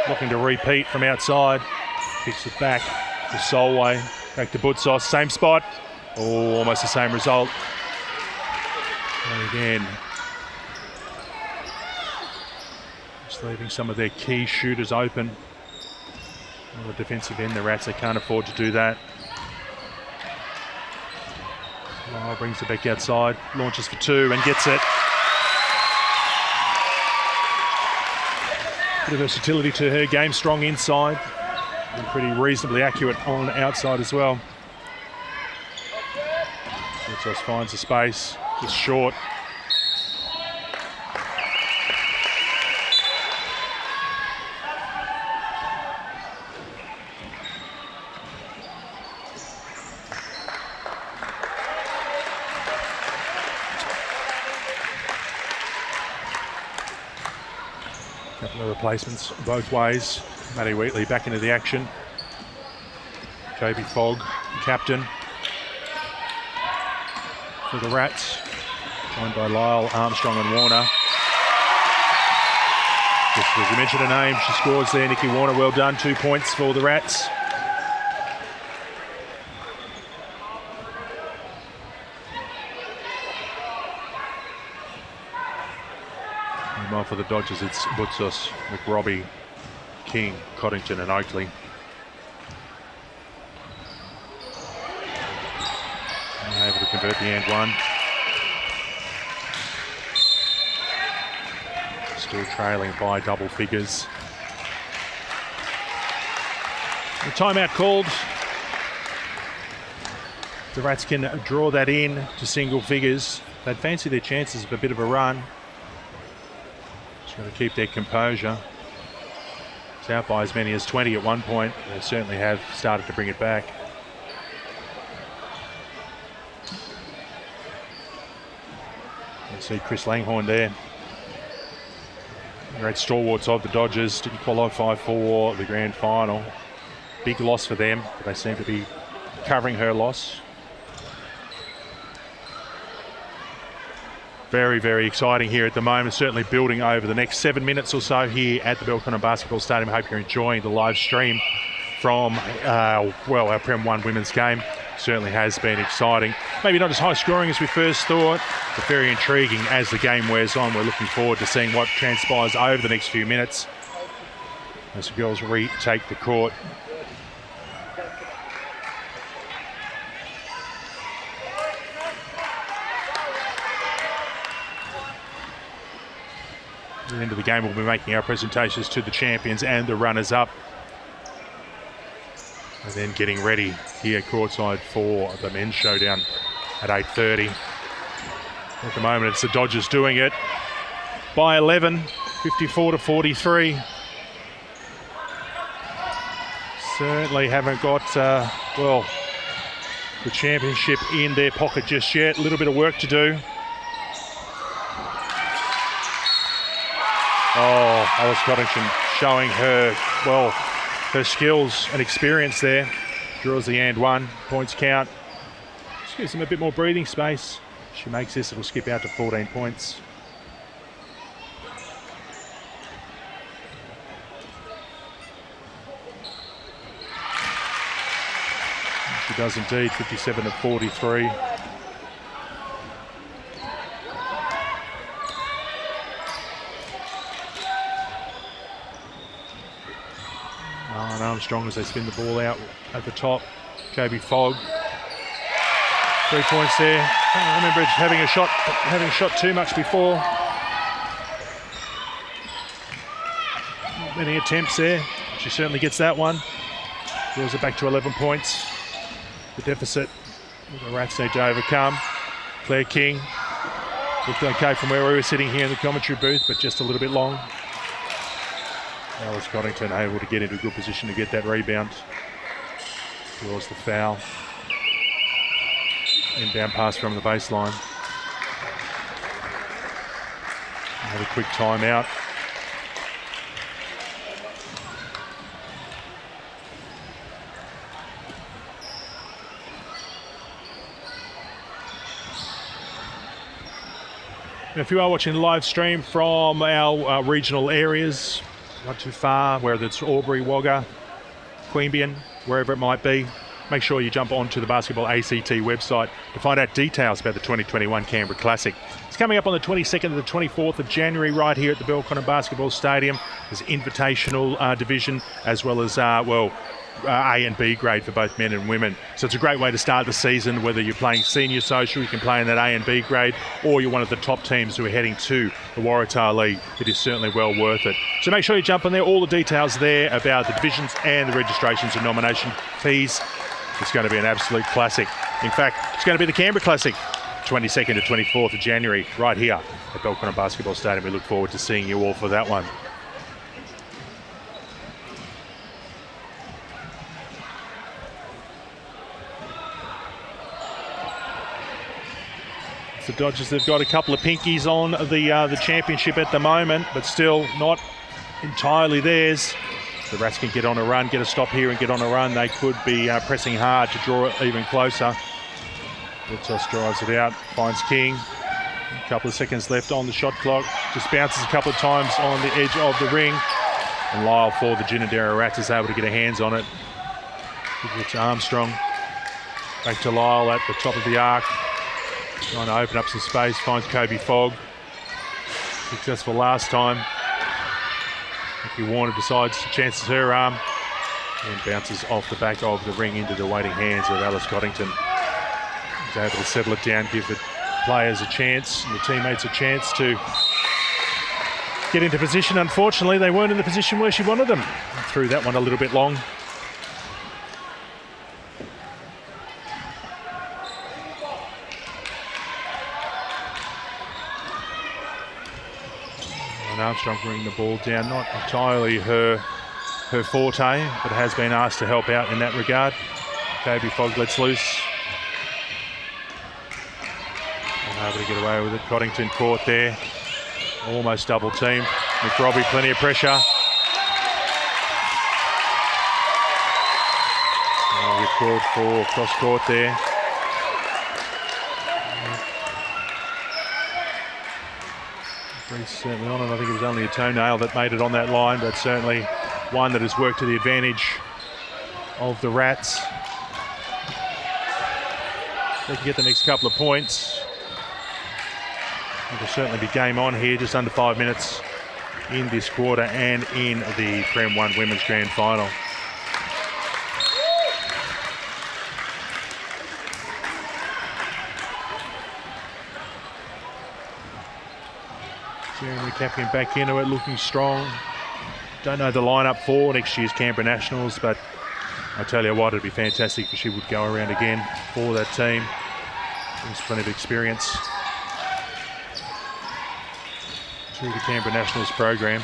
looking to repeat from outside. Kicks it back to Solway. Back to Butsos, same spot. Oh, almost the same result. And again, just leaving some of their key shooters open. On the defensive end, the Rats, they can't afford to do that. Lyle brings it back outside, launches for 2 and gets it. Bit of versatility to her game, strong inside and pretty reasonably accurate on outside as well. Butsos finds the space, just short. Couple of replacements both ways. Maddie Wheatley back into the action. Kobe Fogg, captain for the Rats, joined by Lyle, Armstrong and Warner. Just as you mentioned her name, she scores there, Nikki Warner, well done, 2 points for the Rats. Meanwhile for the Dodgers, it's Butsos, McRobbie, King, Coddington and Oakley. Able to convert the and one. Still trailing by double figures. The timeout called. The Rats can draw that in to single figures. They'd fancy their chances of a bit of a run. Just got to keep their composure. It's out by as many as 20 at one point. They certainly have started to bring it back. See Chris Langhorne there. Great stalwarts of the Dodgers, didn't qualify for the grand final. Big loss for them, but they seem to be covering her loss. Very, very exciting here at the moment, certainly building over the next 7 minutes or so here at the Belconnen Basketball Stadium. I hope you're enjoying the live stream from, our Prem 1 women's game. Certainly has been exciting. Maybe not as high scoring as we first thought, but very intriguing as the game wears on. We're looking forward to seeing what transpires over the next few minutes as the girls retake the court. At the end of the game, we'll be making our presentations to the champions and the runners-up. And then getting ready here courtside for the men's showdown at 8:30. At the moment, it's the Dodgers doing it by 11, 54-43. Certainly haven't got, the championship in their pocket just yet. A little bit of work to do. Oh, Alice Coddington showing her, her skills and experience there. Draws the and one, points count. Just gives them a bit more breathing space. She makes this, it'll skip out to 14 points. She does indeed, 57-43. And Armstrong as they spin the ball out at the top. Kobe Fogg. 3 points there. I can't remember having shot too much before. Not many attempts there. She certainly gets that one. Draws it back to 11 points. The deficit the Rats need to overcome. Claire King looked okay from where we were sitting here in the commentary booth, but just a little bit long. Alice Coddington able to get into a good position to get that rebound. Draws the foul. Inbound pass from the baseline. Have a quick timeout. If you are watching the live stream from our regional areas, not too far, whether it's Albury, Wagga, Queanbeyan, wherever it might be, make sure you jump onto the Basketball ACT website to find out details about the 2021 Canberra Classic. It's coming up on the 22nd to the 24th of January right here at the Belconnen Basketball Stadium. There's invitational division as well as, A and B grade for both men and women. So it's a great way to start the season, whether you're playing senior social, you can play in that A and B grade, or you're one of the top teams who are heading to the Waratah League. It is certainly well worth it. So make sure you jump on there. All the details there about the divisions and the registrations and nomination fees. It's going to be an absolute classic. In fact, it's going to be the Canberra Classic, 22nd to 24th of January, right here at Belconnen Basketball Stadium. We look forward to seeing you all for that one. The Dodgers, they've got a couple of pinkies on the championship at the moment, but still not entirely theirs. The Rats can get on a run, get a stop here and get on a run. They could be pressing hard to draw it even closer. Woodsell drives it out, finds King. A couple of seconds left on the shot clock. Just bounces a couple of times on the edge of the ring. And Lyle for the Ginninderra Rats is able to get her hands on it. It's Armstrong. Back to Lyle at the top of the arc. Trying to open up some space, finds Kobe Fogg. Successful last time. Nicky Warner decides to chances her arm and bounces off the back of the ring into the waiting hands of Alice Coddington. He's able to settle it down, give the players a chance and the teammates a chance to get into position. Unfortunately, they weren't in the position where she wanted them. Threw that one a little bit long. Armstrong bringing the ball down, not entirely her forte, but has been asked to help out in that regard. Kobe Fogg lets loose. And able to get away with it. Coddington caught there. Almost double teamed. McRobbie, plenty of pressure. Record for cross court there. Certainly on, and I think it was only a toenail that made it on that line, but certainly one that has worked to the advantage of the Rats. They can get the next couple of points. It'll certainly be game on here, just under 5 minutes in this quarter and in the Prem 1 Women's Grand Final. Jeremy Capkin back into it, looking strong. Don't know the lineup for next year's Canberra Nationals, but I tell you what, it'd be fantastic if she would go around again for that team. There's plenty of experience through the Canberra Nationals program.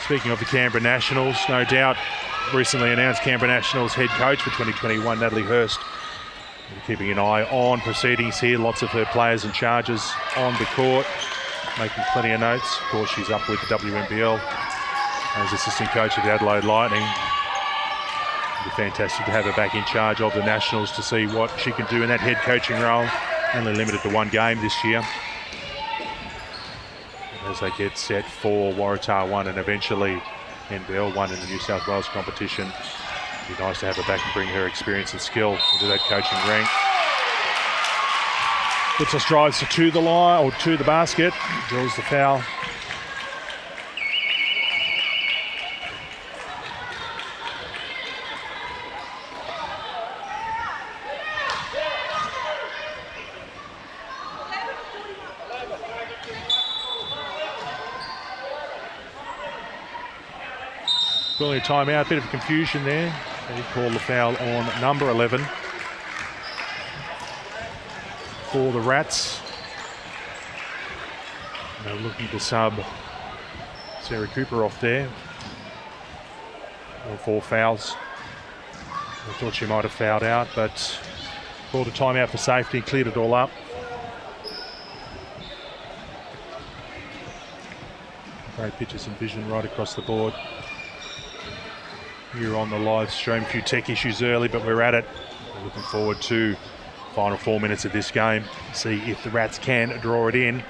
Speaking of the Canberra Nationals, no doubt, recently announced Canberra Nationals head coach for 2021, Natalie Hurst. We're keeping an eye on proceedings here. Lots of her players and charges on the court, making plenty of notes. Of course, she's up with the WNBL as assistant coach of the Adelaide Lightning. It'd be fantastic to have her back in charge of the Nationals to see what she can do in that head coaching role. Only limited to one game this year, as they get set for Waratah 1 and eventually NBL 1 in the New South Wales competition. It'd be nice to have her back and bring her experience and skill into that coaching rank. Puts us drives to the line, or to the basket, draws the foul. Calling a timeout, bit of confusion there. They call the foul on number 11 for the Rats. They're looking to sub Sarah Cooper off there. All 4 fouls. I thought she might have fouled out, but called a timeout for safety, cleared it all up. Great pictures and vision right across the board. Here on the live stream, a few tech issues early, but we're at it. We're looking forward to final 4 minutes of this game. See if the Rats can draw it in,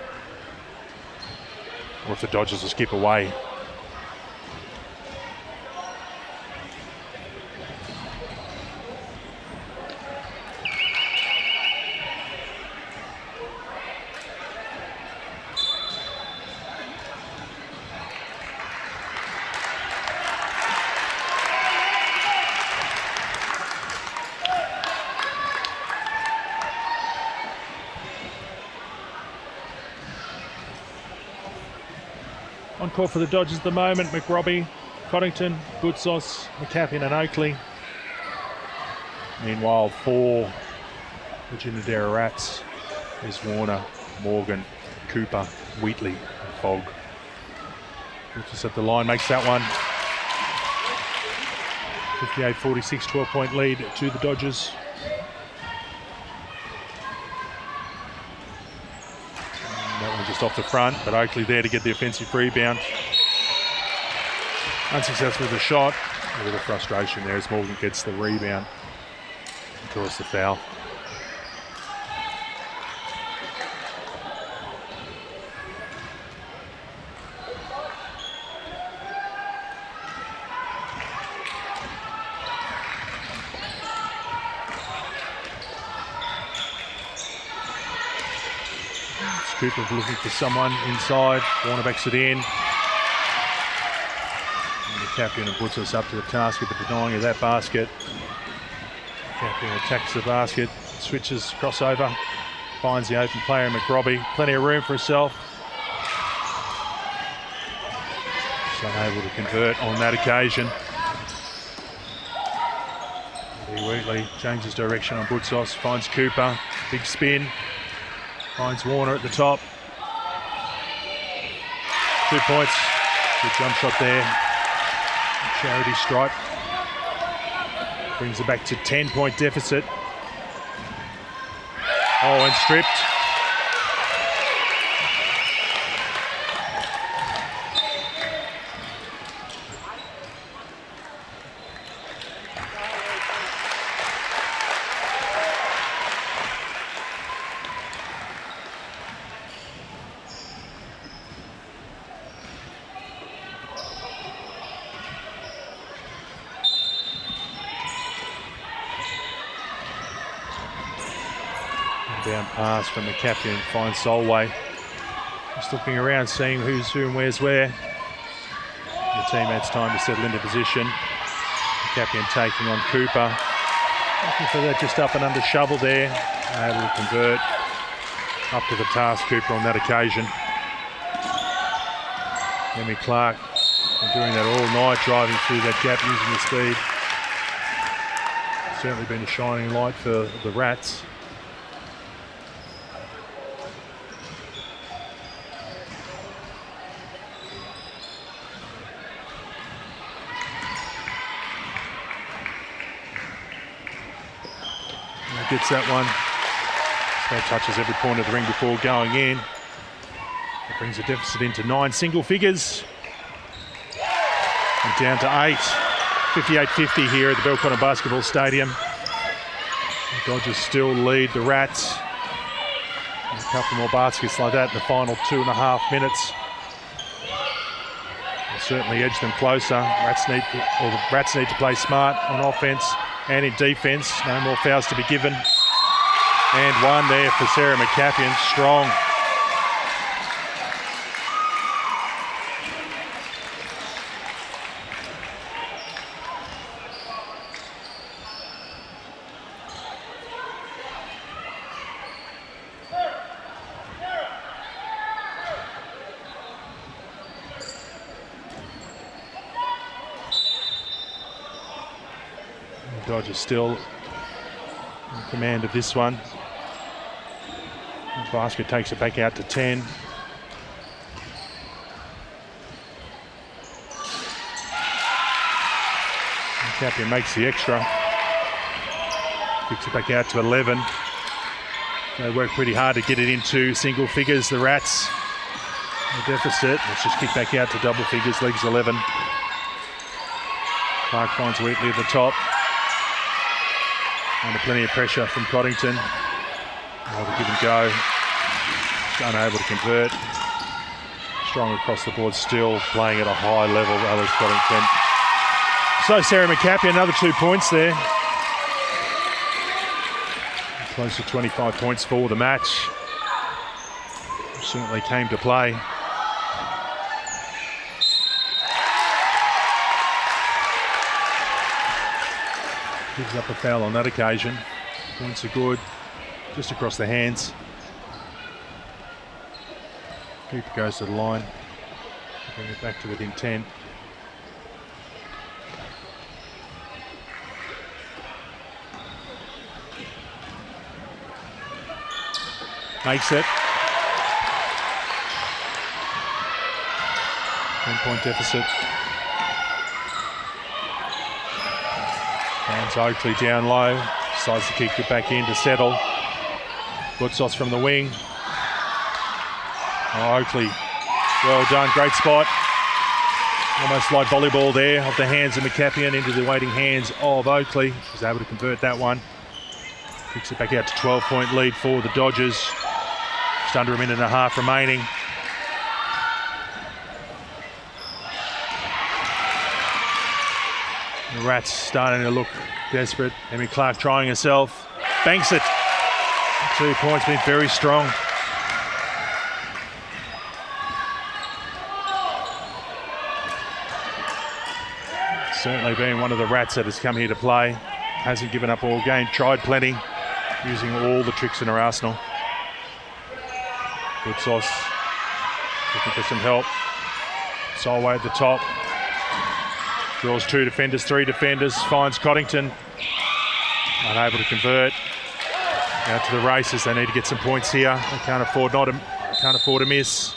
or if the Dodgers will skip away. On court for the Dodgers at the moment, McRobbie, Coddington, Bootsos, McCapian and Oakley. Meanwhile, for the Ginadera Rats is Warner, Morgan, Cooper, Wheatley and Fogg. Just at the line, makes that one. 58-46, 12-point lead to the Dodgers. That one just off the front, but Oakley there to get the offensive rebound. Unsuccessful with the shot. A little frustration there as Morgan gets the rebound and draws the foul. Cooper looking for someone inside. Warner backs it in. And the captain and puts us up to the task of the denying of that basket. Captain attacks the basket, switches, crossover, finds the open player, McRobbie. Plenty of room for herself. She's unable to convert on that occasion. Wheatley changes direction on Bootsos, finds Cooper, big spin. Finds Warner at the top. 2 points. Good jump shot there. Charity stripe. Brings it back to 10-point deficit. Oh, and stripped. Down pass from the captain, finds Solway. Just looking around, seeing who's who and where's where. The teammates time to settle into position. The captain taking on Cooper. Looking for that just up and under shovel there. Able to convert. Up to the task, Cooper on that occasion. Demi Clark been doing that all night, driving through that gap using the speed. Certainly been a shining light for the Rats. Gets that one. So touches every point of the ring before going in. It brings the deficit into 9 single figures. And down to 8. 58-50 here at the Belconnen Basketball Stadium. The Dodgers still lead the Rats. And a couple more baskets like that in the final 2.5 minutes. Will certainly edge them closer. The Rats need to play smart on offense and in defence. No more fouls to be given. And one there for Sarah McCapian, strong. Dodgers still in command of this one. The basket takes it back out to 10. Captain makes the extra. Kicks it back out to 11. They work pretty hard to get it into single figures, the Rats. The deficit. Let's just kick back out to double figures. League's 11. Clark finds Wheatley at the top. Under plenty of pressure from Coddington. Oh, the give and go. Just unable to convert. Strong across the board still, playing at a high level, Alex Coddington. So Sarah McCappy, another 2 points there. Close to 25 points for the match. Certainly came to play. Gives up a foul on that occasion. Points are good, just across the hands. Keeper goes to the line. Bring it back to within 10. Makes it. 10-point deficit. Finds Oakley down low. Decides to kick it back in to settle. Butzos from the wing. Oh, Oakley, well done, great spot. Almost like volleyball there, off the hands of McCappian into the waiting hands of Oakley. She's able to convert that one. Kicks it back out to 12-point lead for the Dodgers. Just under a minute and a half remaining. The Rats starting to look desperate. Emmy Clark trying herself. Banks it. 2 points, been very strong. Certainly been one of the Rats that has come here to play. Hasn't given up all game, tried plenty, using all the tricks in her arsenal. Good sauce, looking for some help. Solway at the top. Draws 2 defenders, 3 defenders, finds Coddington. Unable to convert. Out to the races, they need to get some points here. They can't afford to miss.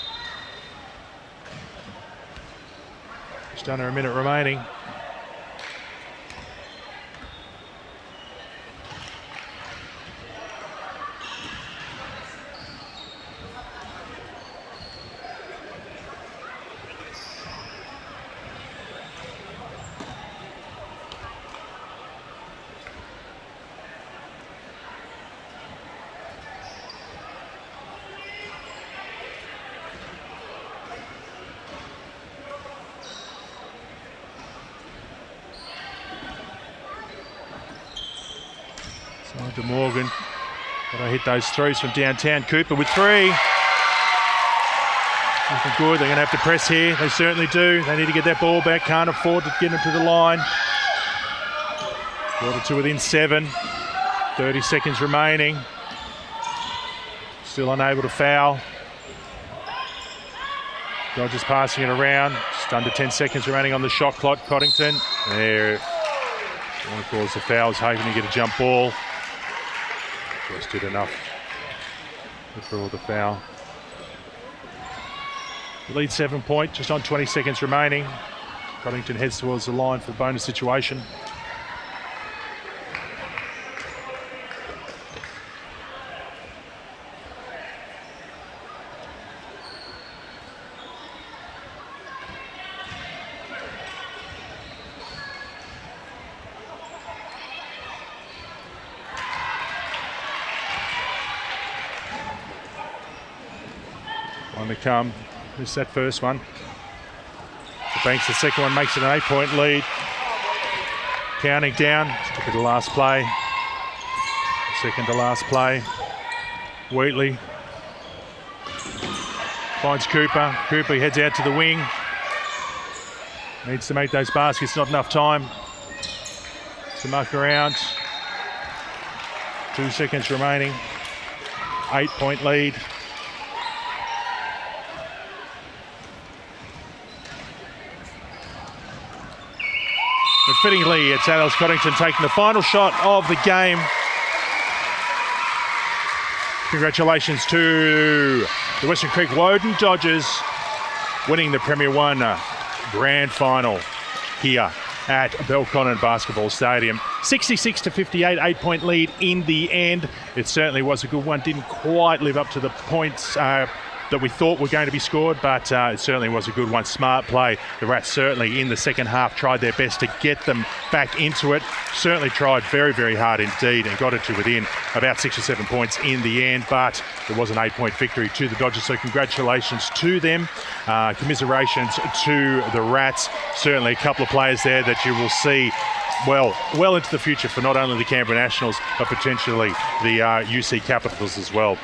Just under a minute remaining. De Morgan, but I hit those threes from downtown. Cooper with 3. Looking good. They're going to have to press here. They certainly do. They need to get that ball back. Can't afford to get them to the line. Quarter to within 7. 30 seconds remaining. Still unable to foul. Dodgers passing it around. Just under 10 seconds remaining on the shot clock. Coddington. There. Want to cause the fouls, hoping to get a jump ball. Just did enough to draw the foul. The lead 7 point, just on 20 seconds remaining. Coddington heads towards the line for the bonus situation. On the come, missed that first one. Banks the second one, makes it an 8-point lead. Counting down, look at the last play. Second to last play. Wheatley finds Cooper. Cooper heads out to the wing. Needs to make those baskets, not enough time to muck around. 2 seconds remaining. 8-point lead. But fittingly, it's Alex Coddington taking the final shot of the game. Congratulations to the Western Creek Woden Dodgers winning the Premier 1 Grand Final here at Belconnen Basketball Stadium. 66-58, 8-point lead in the end. It certainly was a good one. Didn't quite live up to the points that we thought were going to be scored, but it certainly was a good one. Smart play. The Rats certainly in the second half tried their best to get them back into it. Certainly tried very, very hard indeed and got it to within about 6 or 7 points in the end, but it was an 8-point victory to the Dodgers, so congratulations to them. Commiserations to the Rats. Certainly a couple of players there that you will see well into the future for not only the Canberra Nationals, but potentially the UC Capitals as well.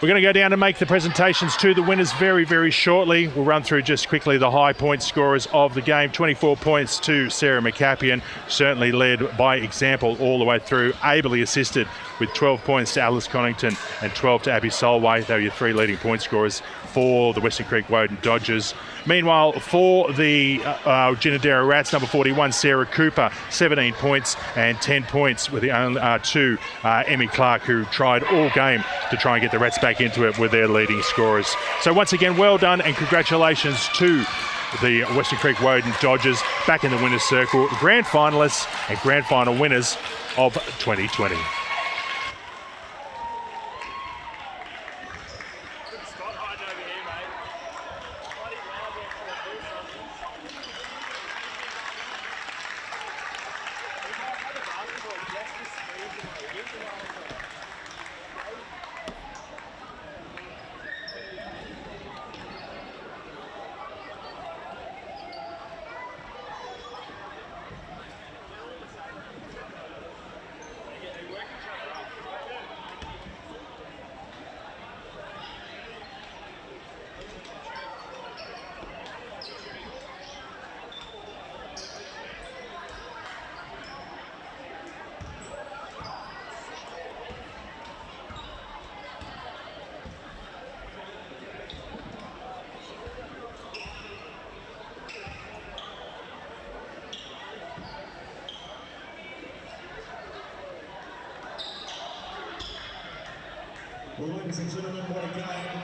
We're going to go down and make the presentations to the winners very, very shortly. We'll run through just quickly the high point scorers of the game. 24 points to Sarah McCapian, certainly led by example all the way through, ably assisted with 12 points to Alice Connington and 12 to Abby Solway. They were your three leading point scorers for the Western Creek Woden Dodgers. Meanwhile, for the Ginninderra Rats, number 41, Sarah Cooper, 17 points and 10 points with the only to Emmy Clark, who tried all game to try and get the Rats back into it with their leading scorers. So once again, well done and congratulations to the Western Creek Woden Dodgers back in the winners' circle, grand finalists and grand final winners of 2020. Well, ladies and gentlemen, what a game.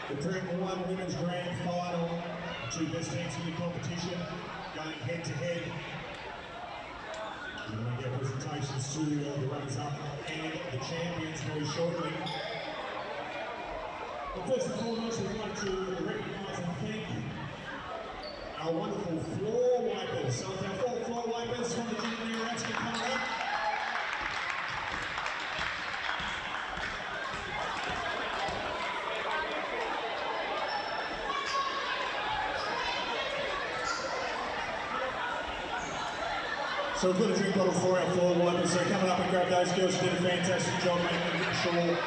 The Premium 1 Women's Grand Final. The two best teams in the competition going head to head. We're going to get presentations to the runners-up and the champions very shortly. But first and foremost, we'd like to recognise and thank our wonderful floor wipers. So if our four floor wipers from the Ginninderra Rats can come up. So we've got a drink bottle for our floor wipers, so coming up and grab those girls who did a fantastic job making sure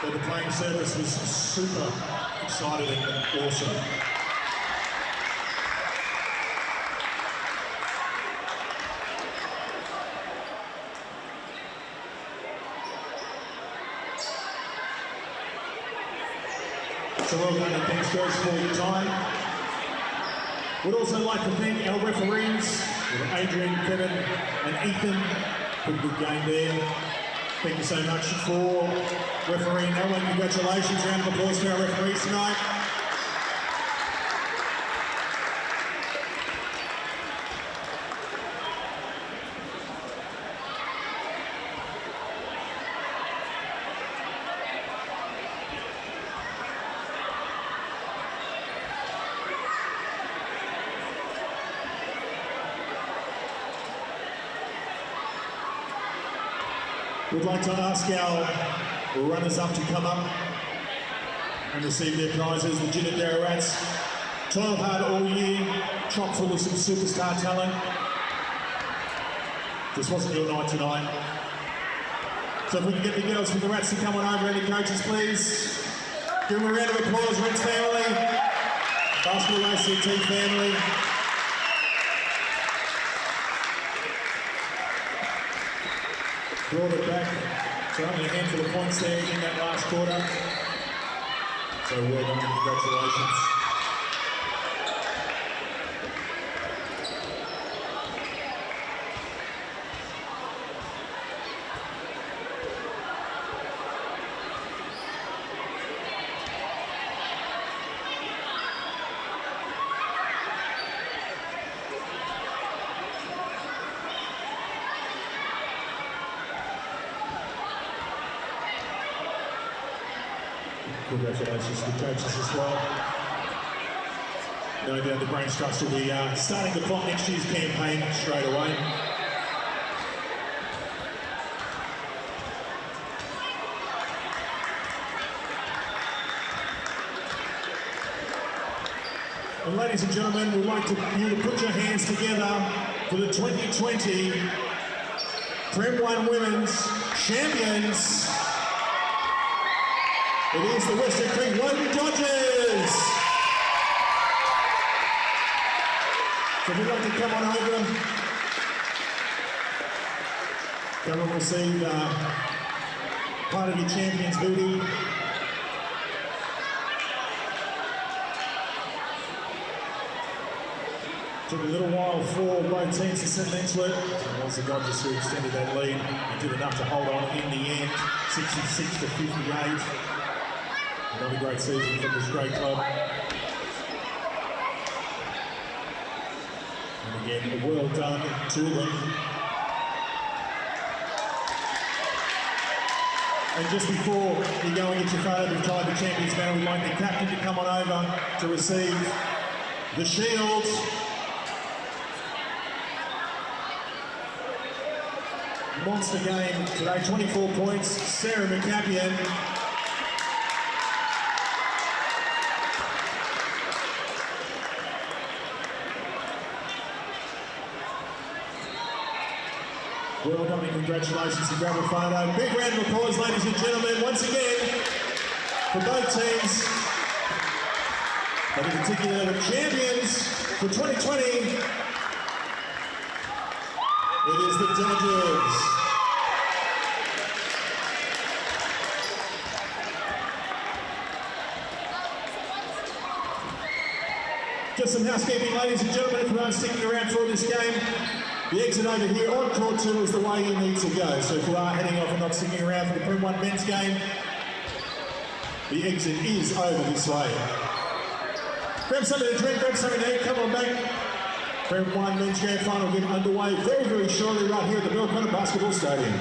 that the playing surface was super excited and awesome. So well done and thanks girls for your time. We'd also like to thank our referees, Adrian, Kevin and Ethan. Pretty good game there. Thank you so much for refereeing that one. Congratulations, round of applause for our referees tonight. We'd like to ask our runners-up to come up and receive their prizes. The Ginninderra Rats toiled hard all year, chock full of some superstar talent. This wasn't your night tonight. So if we can get the girls from the Rats to come on over and the coaches, please. Give them a round of applause, Rats family, Basketball ACT family. Brought it back to only a handful of points there in that last quarter. So well done, congratulations. Congratulations to the coaches as well. No doubt the brain trust will be starting to plot next year's campaign straight away. And ladies and gentlemen, we'd like you to put your hands together for the 2020 Prem 1 Women's Champions. It is the Western Creek Woden Dodgers. So if you'd like to come on over, come and receive part of your Champions booty. Took a little while for both teams to settle into it. And it was the Dodgers who extended that lead and did enough to hold on in the end, 66 to 58. Another great season from this great club. And again, well done to them. And just before you go and get your photo with the Champions medal, we'd like the captain to come on over to receive the shield. Monster game today, 24 points, Sarah McCapian. Well done and congratulations to grab a photo. Big round of applause, ladies and gentlemen, once again, for both teams. But in particular, the champions for 2020, it is the Dodgers. Just some housekeeping, ladies and gentlemen, if you aren't sticking around for this game, the exit over here on court 2 is the way you need to go. So if you are heading off and not sticking around for the Prem 1 men's game, the exit is over this way. Grab something to drink, grab something to eat, come on back. Prem 1 men's grand final will get underway very, very shortly right here at the Bill Connor Basketball Stadium.